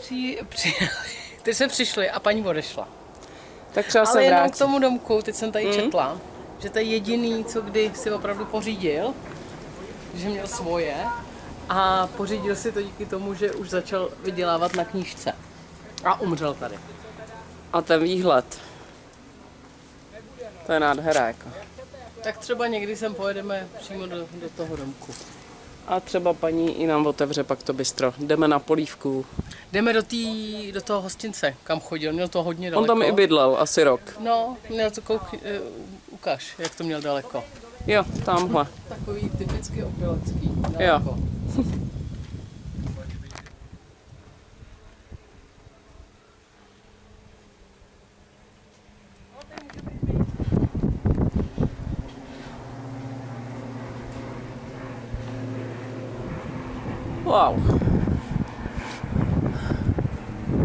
teď jsme přišli a paní odešla. Tak třeba se Ale jenom vrátí. k tomu domku, teď jsem tady četla, že to je jediný, co kdy si opravdu pořídil, že měl svoje a pořídil si to díky tomu, že už začal vydělávat na knížce. A umřel tady. A ten výhled. To je nádhera jako. Tak třeba někdy sem pojedeme přímo do toho domku. A třeba paní i nám otevře pak to bistro. Jdeme na polívku. Jdeme do toho hostince, kam chodil, měl to hodně daleko. On tam i bydlel asi rok. No, měl to ukaž, jak to měl daleko. Jo, tamhle. Takový typicky opilecký. Jo. Wow.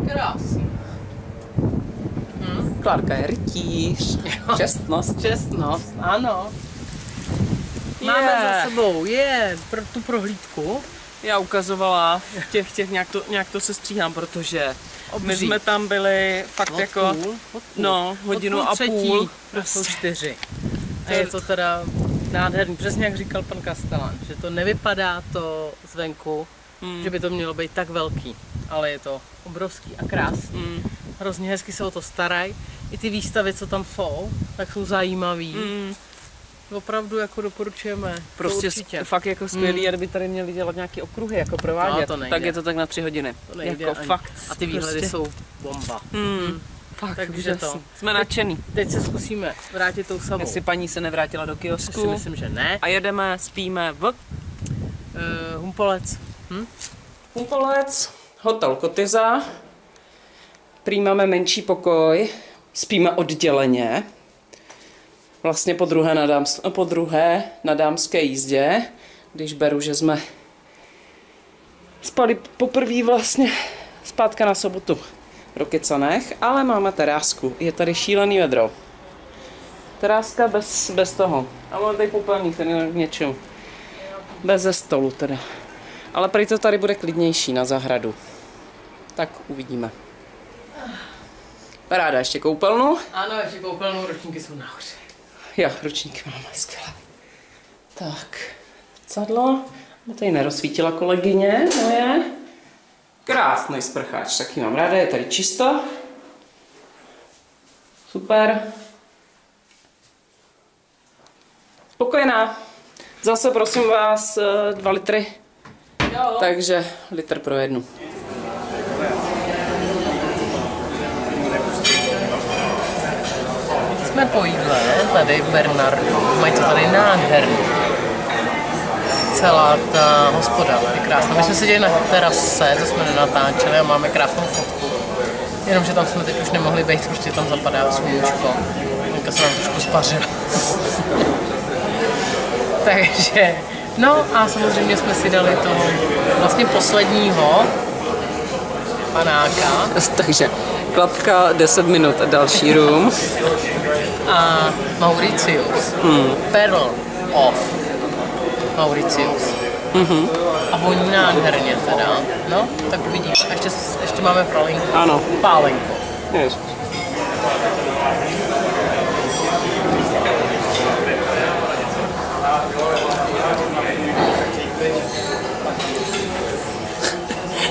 Krásný. Klárka je rytíř. Čestnost. Čestnost, ano. Máme za sebou, pro tu prohlídku. Já ukazovala těch nějak to se stříhám, protože my jsme tam byli fakt jako hodinu a půl. Jsou 4. A je to teda nádherný, přesně jak říkal pan Kastelan, že to nevypadá to zvenku, že by to mělo být tak velký, ale je to obrovský a krásný. Hrozně hezky se o to starají. I ty výstavy, co tam jsou, tak jsou zajímavý. Opravdu jako doporučujeme. Prostě fakt jako skvělý, kdyby tady měli dělat nějaké okruhy, jako provádět, tak je to tak na 3 hodiny. To nejde jako ani. fakt. A ty výhledy prostě jsou bomba. Fakt, takže to. Jsme nadšený. Teď se zkusíme vrátit tou samou. Jestli paní se nevrátila do kiosku. Si myslím, že ne. A jedeme, spíme v Humpolec. Humpolec, hotel Kotyza. Prý máme menší pokoj, spíme odděleně. Vlastně po druhé na dámské jízdě, když beru, že jsme spali poprvé vlastně zpátka na sobotu v Rokycanech, ale máme terásku. Je tady šílený vedro. Teráska bez toho. A máme tady popelník, tady k něčemu. Bez ze stolu teda. Ale prý to tady bude klidnější na zahradu. Tak uvidíme. Ráda ještě koupelnu? Ano, ještě koupelnu, ročníky jsou nahoře. Jo, ručníky máme skvělé. Tak, cadlo. Tady nerozsvítila kolegyně moje. Krásný sprcháč, taky mám ráda, je tady čisto. Super. Spokojená. Zase prosím vás 2 litry. Jo. Takže litr pro jednu. Jsme po jídle tady v Bernardu, mají to tady nádherný. Celá ta hospoda je krásná. My jsme seděli na terase, to jsme nenatáčeli a máme krásnou fotku. Jenomže tam jsme teď už nemohli být, protože tam zapadá sluníčko. Jenka se nám trošku spařila. Takže, no a samozřejmě jsme si dali toho vlastně posledního panáka. Takže klapka 10 minut a další room. A Mauritius. Pearl of Mauritius. A voní nádherně teda. No, tak uvidíme. Ještě máme pralinku. Ano. Pálenku. Yes.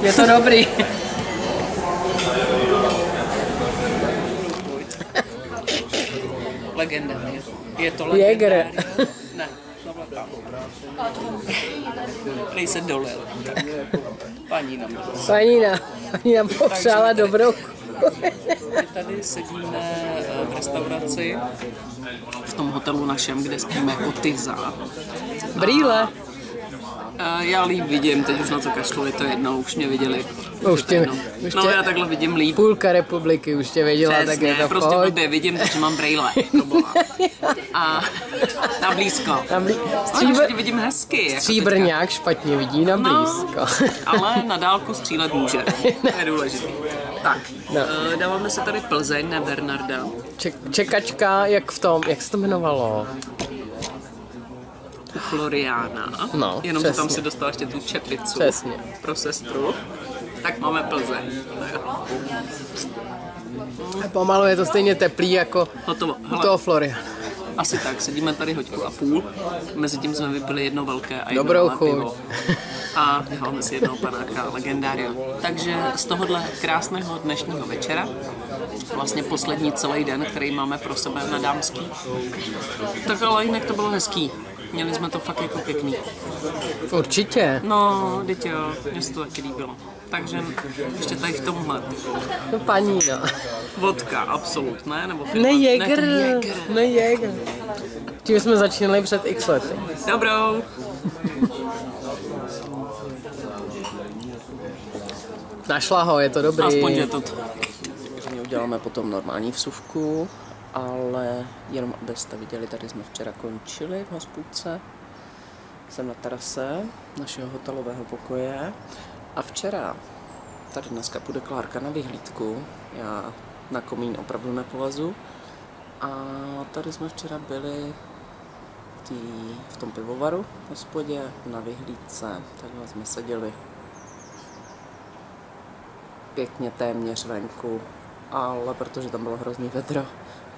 Je to dobrý. Legenda. Je to legenda. Jäger. Ne. Prý se dolil. Paní nám popřála dobrou. My tady sedíme v restauraci v tom hotelu našem, kde spíme Kotyza. Brýle. Já líp vidím, teď už na to kašlu, je to jedno, už mě viděli. No já takhle vidím líp. Půlka republiky už tě viděla, přesně, tak je to prostě blbě vidím, takže mám brejle. A na blízko. Ale vidím hezky. Stříbrňák špatně vidí na blízko. Ale na dálku střílet může. To je důležitý. Tak, dáváme se tady Plzeň na Bernarda. Čekačka, jak se to jmenovalo? U Floriana. No, jenom že tam si dostal ještě tu čepicu pro sestru. Tak máme Plzeň. A pomalu je to stejně teplý jako u toho Floriana. Asi tak, sedíme tady hoďku a půl. Mezitím jsme vypili jedno velké a jedno dobrou malé chuť. pivo. A dáváme si jednoho panáka Legendaria. Takže z tohohle krásného dnešního večera, vlastně poslední celý den, který máme pro sebe na dámský, tak ale jinak to bylo hezký. Měli jsme to fakt jako pěkný. Určitě. No, teď jo, mně se to taky líbilo. Takže ještě tady v tomhle. No paní, no. Vodka, absolut, ne? Nebo Ne Jäger. Tím jsme začínali před x lety. Dobrou. Našla ho, je to dobrý. Aspoň je to tak. Takže my uděláme potom normální vsuvku, ale jenom abyste viděli, tady jsme včera končili v hospůdce. Jsem na terase našeho hotelového pokoje a včera, tady dneska půjde Klárka na vyhlídku, já na komín opravdu nepolezu a tady jsme včera byli v tom pivovaru v hospodě na vyhlídce, takhle jsme seděli pěkně téměř venku, ale protože tam bylo hrozný vedro,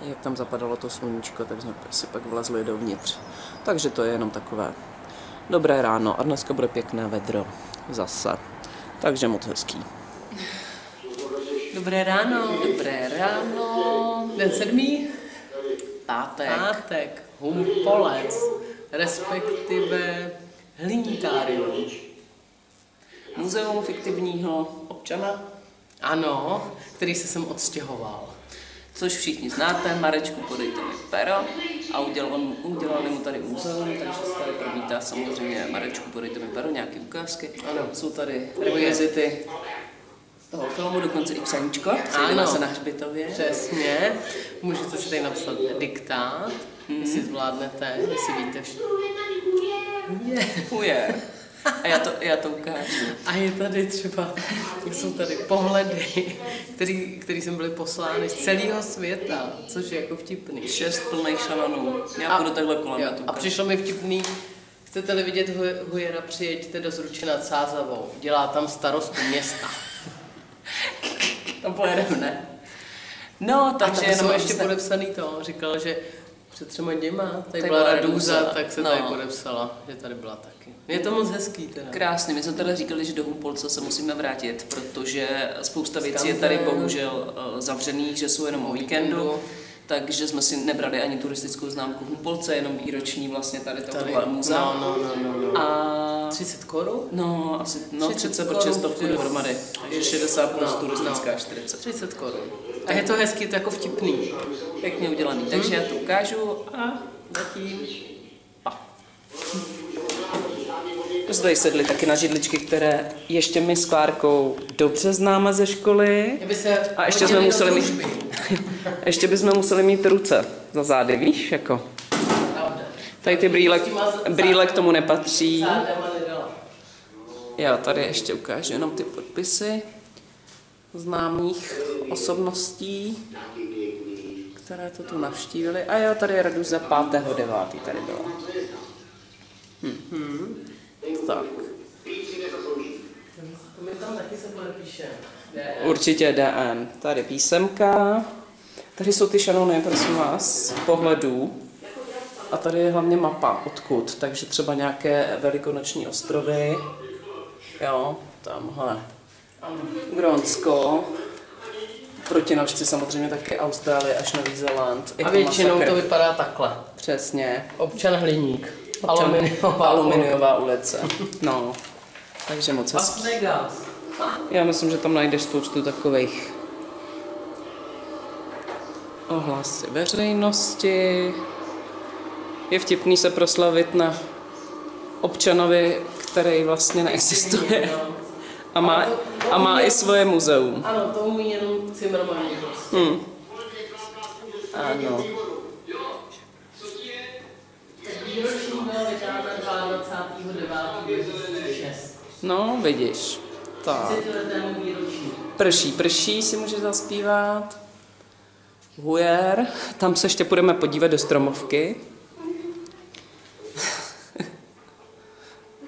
jak tam zapadalo to sluníčko, tak jsme si pak vlezli dovnitř. Takže to je jenom takové dobré ráno a dneska bude pěkné vedro zase, takže moc hezký. Dobré ráno. Dobré ráno. Den 7. Pátek. Humpolec, respektive hliníkárium. Muzeum fiktivního občana. Ano, který se sem odstěhoval. Což všichni znáte, Marečku, podejte mi pero. A udělali mu tady muzeum, takže se tady promítá samozřejmě Marečku, podejte mi pero, nějaké ukázky. Ano. Jsou tady rekvizity z toho filmu, dokonce i psaníčko, sejdeme se na hřbitově. Přesně. Můžete si tady napsat diktát, jestli zvládnete, jestli víte Huje. A já to ukážu. A je tady třeba, jsou tady pohledy, který jsem byly poslány z celého světa, což je jako vtipný. 6 plných šanonů. Já půjdu takhle kolem. A přišlo mi vtipný, chcete-li vidět Hujera, přijeďte do Zruče nad Sázavou. Dělá tam starostu města. Tam pojedeme, ne? No, takže jenom ještě podepsaný to. Říkal, že před 3 dněma tady byla Radúza, tak se tady podepsala, že tady byla taky. Je to moc hezký teda. Krásně, my jsme teda říkali, že do Humpolce se musíme vrátit, protože spousta věcí je tady bohužel zavřených, že jsou jenom o víkendu. Takže jsme si nebrali ani turistickou známku v Humpolce, jenom výroční vlastně tady tohle muzea. No. A 30 korun? No, asi 30, protože 100 dohromady. Takže 60 plus turistická 40. 30 korun. A je to hezký, to jako vtipný. Pěkně udělaný, takže já to ukážu a zatím My jsme tady sedli taky na židličky, které ještě my s Klárkou dobře známe ze školy. A ještě jsme museli mít, ještě bychom museli mít ruce za zády, víš, jako. Tady ty brýle k tomu nepatří. Já tady ještě ukážu jenom ty podpisy známých osobností, které to tu navštívili. A jo, tady je Radúza 5.9. tady byla. Tak. My tam taky se podepíšeme. Určitě DN. Tady písemka. Tady jsou ty šanony, prosím vás, pohledů. A tady je hlavně mapa, odkud. Takže třeba nějaké velikonoční ostrovy. Jo, tamhle. Grónsko. Protinožci samozřejmě taky Austrálie až Nový Zéland. A většinou to vypadá takhle. Přesně. Občan Hliník. Aluminiová ulice. No, takže moc hezky. Já myslím, že tam najdeš spoustu takových ohlasy veřejnosti. Je vtipný se proslavit na občanovi, který vlastně neexistuje. A má i svoje muzeum. Ano, to umí jenom Cimrman. Ano. Výroční byla vydána 22.9.2006. No, vidíš. Tak. Prší si může zaspívat. Hujer. Tam se ještě půjdeme podívat do Stromovky.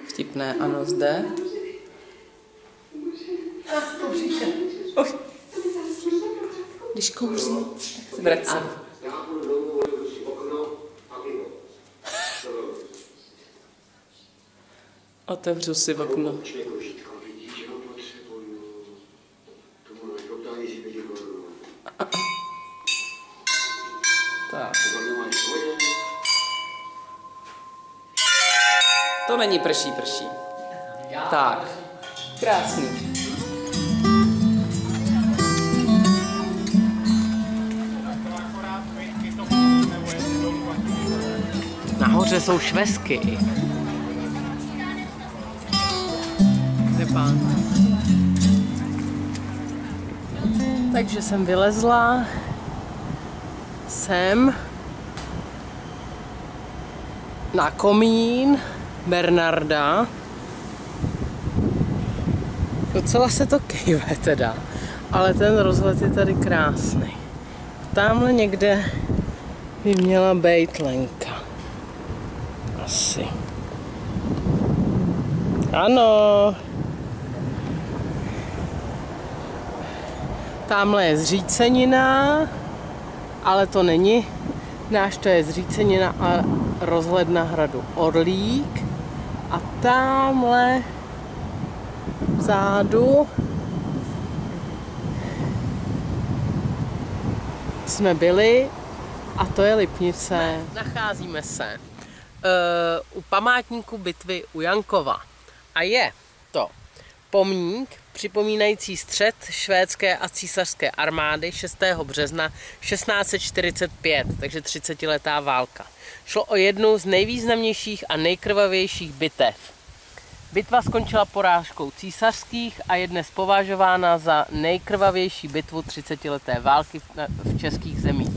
Vtipné, ano, zde. Když kouří, se vrací. Otevřu si v okno. Tak. To není prší. Tak. Krásný. Nahoře jsou švesky. Kde pán? Takže jsem vylezla sem na komín Bernarda. Docela se to kejve teda, ale ten rozhled je tady krásný. Tamhle někde by měla být Lenka. Asi. Ano. Tamhle je zřícenina, ale to není náš, to je zřícenina a rozhled na hradu Orlík. A tamhle vzadu jsme byli a to je Lipnice. Nacházíme se u památníku bitvy u Jankova a je to pomník připomínající střet švédské a císařské armády 6. března 1645, takže 30letá válka. Šlo o jednu z nejvýznamnějších a nejkrvavějších bitev. Bitva skončila porážkou císařských a je dnes považována za nejkrvavější bitvu 30leté války v českých zemích.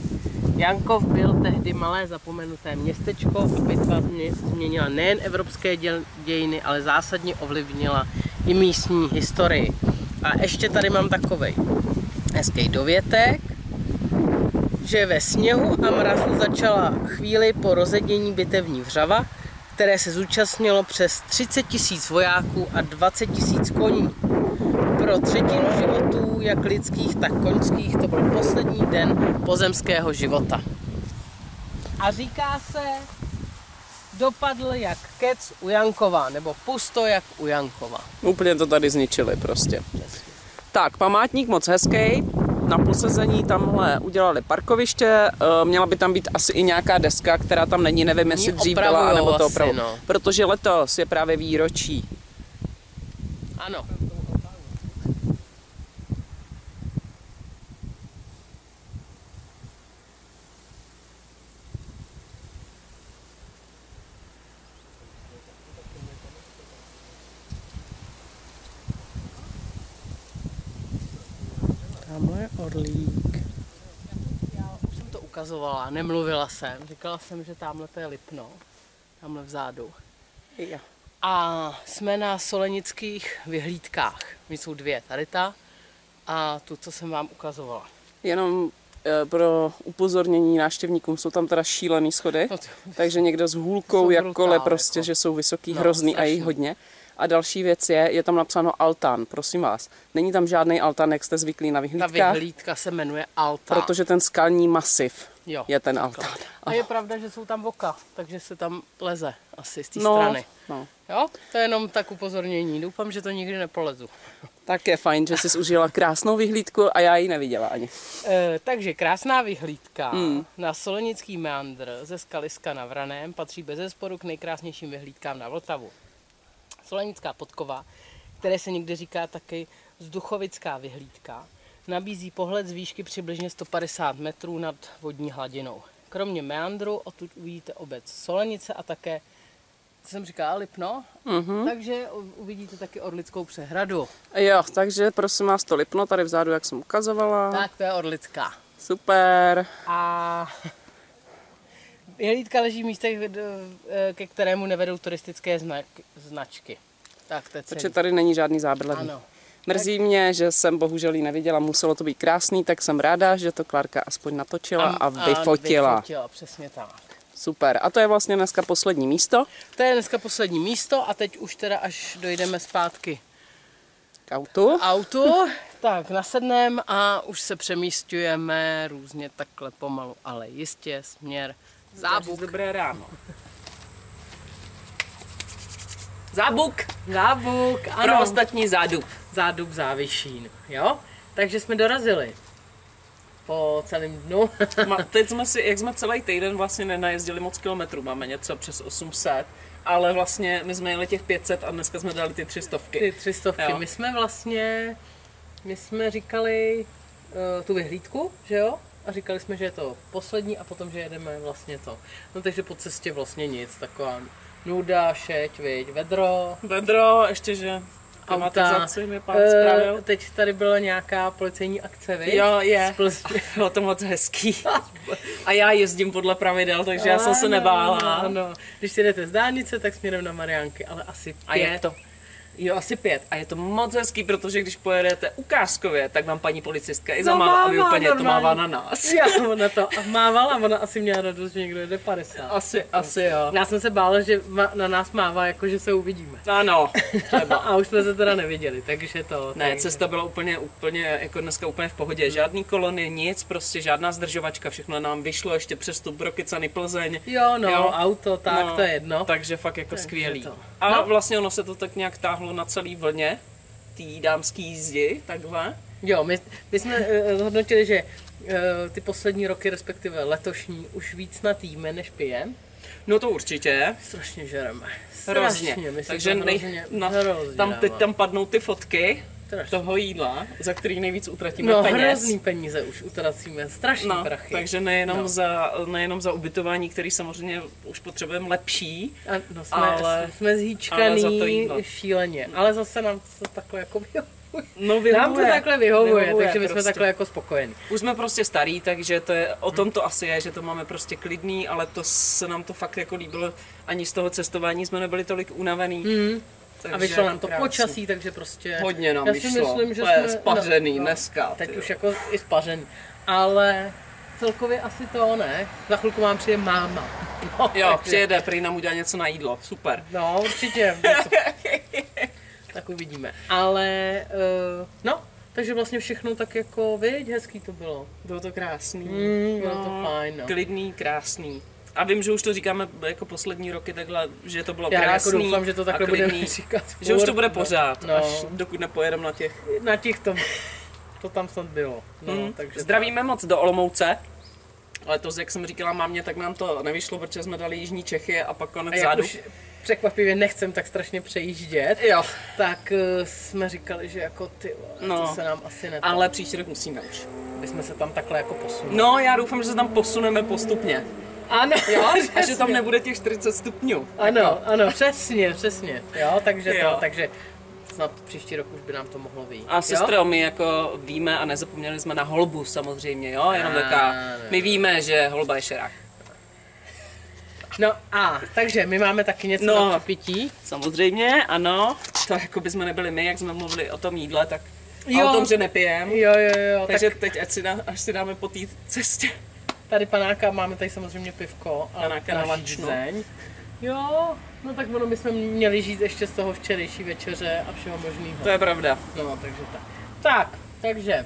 Jankov byl tehdy malé zapomenuté městečko, bitva změnila nejen evropské dějiny, ale zásadně ovlivnila i místní historii. A ještě tady mám takovej hezký dovětek, že ve sněhu a mrazu začala chvíli po rozednění bitevní vřava, které se zúčastnilo přes 30 000 vojáků a 20 000 koní. Pro třetinu životů, jak lidských, tak koňských, to byl poslední den pozemského života. A říká se, dopadl jak kec u Jankova, nebo pusto jak u Jankova. Úplně to tady zničili prostě. Tak, památník moc hezký. Na posezení tamhle udělali parkoviště, měla by tam být asi i nějaká deska, která tam není, nevím, jestli dřív byla, nebo to opravdu. No. Protože letos je právě výročí. Ano. Tamhle je Orlík. Já už jsem to ukazovala, nemluvila jsem. Říkala jsem, že tamhle to je Lipno. Tamhle vzadu. Jo. A jsme na solenických vyhlídkách. My jsou dvě, tady ta a tu, co jsem vám ukazovala. Jenom pro upozornění návštěvníkům, jsou tam teda šílený schody, takže někdo s hůlkou, jakkoliv prostě, že jsou vysoký, hrozný a jich hodně. A další věc je tam napsáno altán, prosím vás. Není tam žádný altán, jak jste zvyklí na vyhlídkách. Ta vyhlídka se jmenuje altán. Protože ten skalní masiv je ten altán. A je pravda, že jsou tam voka, takže se tam leze asi z té strany. No. Jo? To je jenom tak upozornění. Doufám, že to nikdy nepolezu. Tak je fajn, že jsi užila krásnou vyhlídku a já ji neviděla ani. Takže krásná vyhlídka na solenický meandr ze Skaliska na Vraném patří bezesporu k nejkrásnějším vyhlídkám na Vltavu. Solenická podkova, které se někdy říká taky vzduchovická vyhlídka, nabízí pohled z výšky přibližně 150 metrů nad vodní hladinou. Kromě meandru odtud uvidíte obec Solenice a také, co jsem říkala, Lipno, takže uvidíte taky Orlickou přehradu. Jo, takže prosím vás to Lipno, tady vzadu, jak jsem ukazovala. Tak, to je Orlická. Super. A vyhlídka leží v místech, ke kterému nevedou turistické značky. Tak, to je celý. Takže tady není žádný zábradlí. Mrzí mě, že jsem bohužel ji neviděla, muselo to být krásný, tak jsem ráda, že to Klárka aspoň natočila a vyfotila. Přesně tak. Super. A to je vlastně dneska poslední místo? To je dneska poslední místo a teď už teda až dojdeme zpátky k autu. Tak nasedneme a už se přemístujeme různě takhle pomalu, ale jistě směr Zábuk. Dobré ráno. Zábuk, ano. Pro ostatní Zádub. Zádub Závišín, jo? Takže jsme dorazili po celém dnu. Teď jsme si, jak jsme celý týden vlastně nenajezdili moc kilometrů, máme něco přes 800, ale vlastně my jsme jeli těch 500 a dneska jsme dali ty 300. Ty 300. Jo. My jsme říkali tu vyhlídku, že jo? a říkali jsme, že je to poslední a potom, že jedeme vlastně to. No takže po cestě vlastně nic, taková nuda, šeť, viď, Vedro, ještě že klimatizaci mi pán spravil. Teď tady byla nějaká policejní akce, viď? Jo, je. Bylo to moc hezký. A já jezdím podle pravidel, takže já jsem se nebála. Ano. Když si jdete z dálnice, tak směrem na Mariánky, ale asi 5. A je to. Jo, asi 5. A je to moc hezký, protože když pojedete ukázkově, tak vám paní policistka i zamává, aby úplně to mává na nás. Já ona to mávala, ona asi měla radost, že někdo jede 50. Asi jo. Já jsem se bála, že na nás mává, jako že se uvidíme. Ano, třeba. A už jsme se teda neviděli, takže to... Ne, cesta byla úplně, jako dneska úplně v pohodě. Žádný kolony, nic, prostě žádná zdržovačka, všechno nám vyšlo ještě přes tu Brokycany, Plzeň. Jo, auto, tak, to je jedno. Takže fakt jako skvělý. To. A vlastně ono se to tak nějak táhlo na celý vlně, té dámské jízdy, takhle. Jo, my jsme zhodnotili, že ty poslední roky, respektive letošní, už víc natíme, než pijem. No to určitě. Strašně žereme. Hrozně. Takže teď tam padnou ty fotky toho jídla, za který nejvíc utratíme peněz. No hrozný peníze už utracíme, strašný prachy. Takže nejenom za ubytování, který samozřejmě už potřebujeme lepší, ale jsme zhýčkaný šíleně. Ale zase nám to takhle jako vyhovuje. Nám to takhle vyhovuje, takže my jsme takhle jako spokojení. Už jsme prostě starý, takže to je, o tom to asi je, že to máme prostě klidný, ale to se nám to fakt jako líbilo. Ani z toho cestování jsme nebyli tolik unavený. A vyšlo nám to počasí, takže prostě... Hodně nám vyšlo, myslím, že jsme spařený dneska. Teď už jako i spařený, ale celkově asi to ne. Za chvilku vám přijde máma. No, jo, přijede, prý nám udělá něco na jídlo, super. No, určitě. Tak uvidíme. Ale, takže vlastně všechno tak jako, viď, hezký to bylo. Bylo to krásný. Bylo to fajn, klidný, krásný. A vím, že už to říkáme jako poslední roky takhle, že to bylo krásný. Já jako doufám, že to takhle budeme říkat. Že už to bude pořád, až dokud nepojedeme na těch. Na těch to tam snad bylo. Takže zdravíme moc do Olomouce. Letos, jak jsem říkala mámě, tak nám to nevyšlo, protože jsme dali Jižní Čechy a pak konec zádu. Už překvapivě nechcem tak strašně přejíždět, tak jsme říkali, že jako to se nám asi netá. Ale příští rok musíme už. My jsme se tam takhle jako posunuli. No, já doufám, že se tam posuneme postupně. Ano, jo, a že tam nebude těch 40 stupňů. Ano, přesně. Jo, takže snad příští rok už by nám to mohlo vyjít. A sestro, my jako víme a nezapomněli jsme na holbu samozřejmě, jo, jenom taká. My víme, že holba je šerák. No takže my máme taky něco na pití. Samozřejmě, ano. To jako bychom nebyli my, jak jsme mluvili o tom jídle, tak o tom, že nepijem. Jo. Takže teď až si dáme po té cestě. Tady panáka, máme tady samozřejmě pivko a panáka na lančnu. Jo, no tak ono bychom měli žít ještě z toho včerejší večeře a všeho možného. To je pravda. No, takže tak. Takže.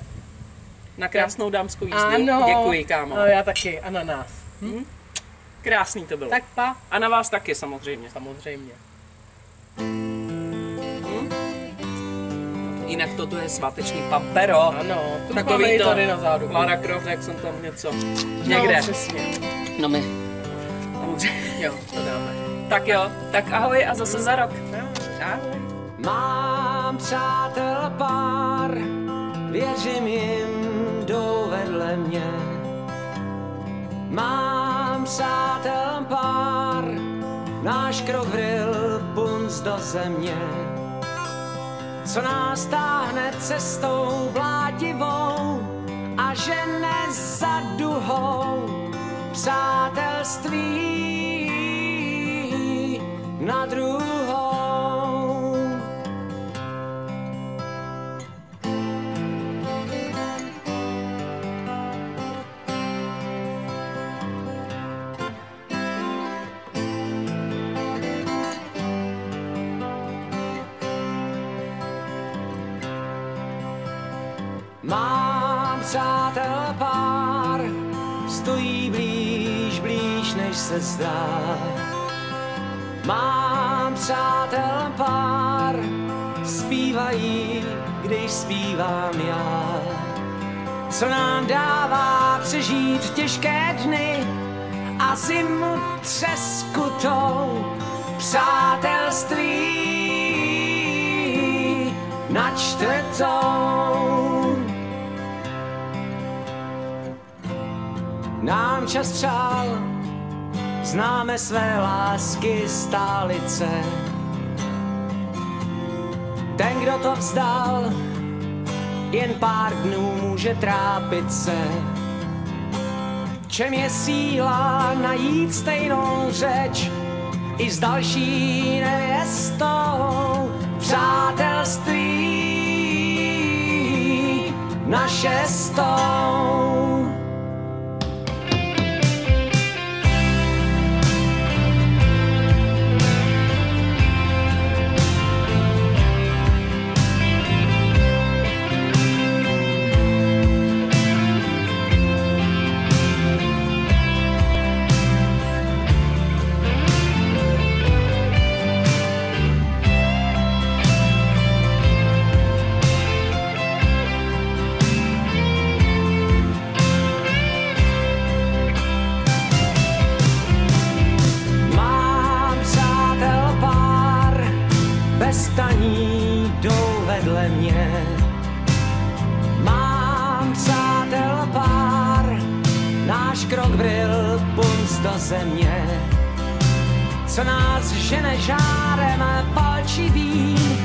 Na krásnou dámskou jízdu. Děkuji, kámo. No, já taky. A na nás. Krásný to bylo. Tak pa. A na vás taky samozřejmě. Samozřejmě. Jinak toto je sváteční papero. Ano, tu takový to tady na zádu. Lara Croft, jak jsem tam něco někde. No, přesně. No my. Samozřejmě. Jo, to dáme. Tak jo, tak ahoj a zase za rok. Ahoj. Mám přátel pár, věřím jim, jdou vedle mě. Mám přátel pár, náš krok vril punc do země. Co nás táhne cestou blátivou a žene za duhou přátelství na druhou. Mám přátel pár, stojí blíž, než se zdá. Mám přátel pár, zpívají, když zpívám já. Co nám dává přežít těžké dny a zimu třeskutou, přátelství na čtvrtou. nám čas přál, známe své lásky stálice. Ten, kdo to vzdal, jen pár dnů může trápit se. V čem je síla najít stejnou řeč i s další nevěstou? Přátelství na šestou. Staní jdou vedle mě. Mám přátel pár, náš krok vril punc do země. Co nás žene žárem palčivým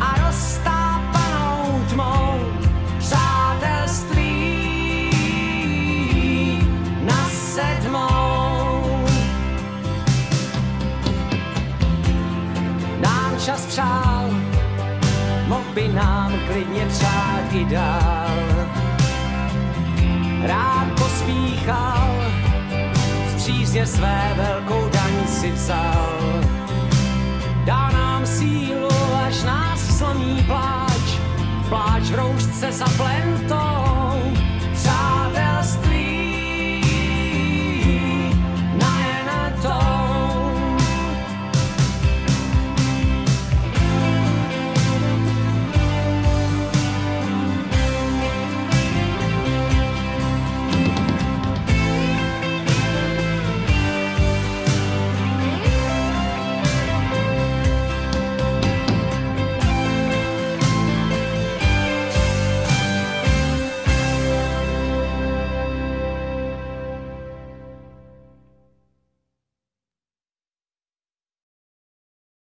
a roztápanou tmou. Přátelství na sedmou. Nám čas přál, mohl by nám klidně přát i dál. Rád pospíchal, z přízně své velkou daň si vzal. Dá nám sílu, až nás slomí pláč, pláč v roušce za plentou.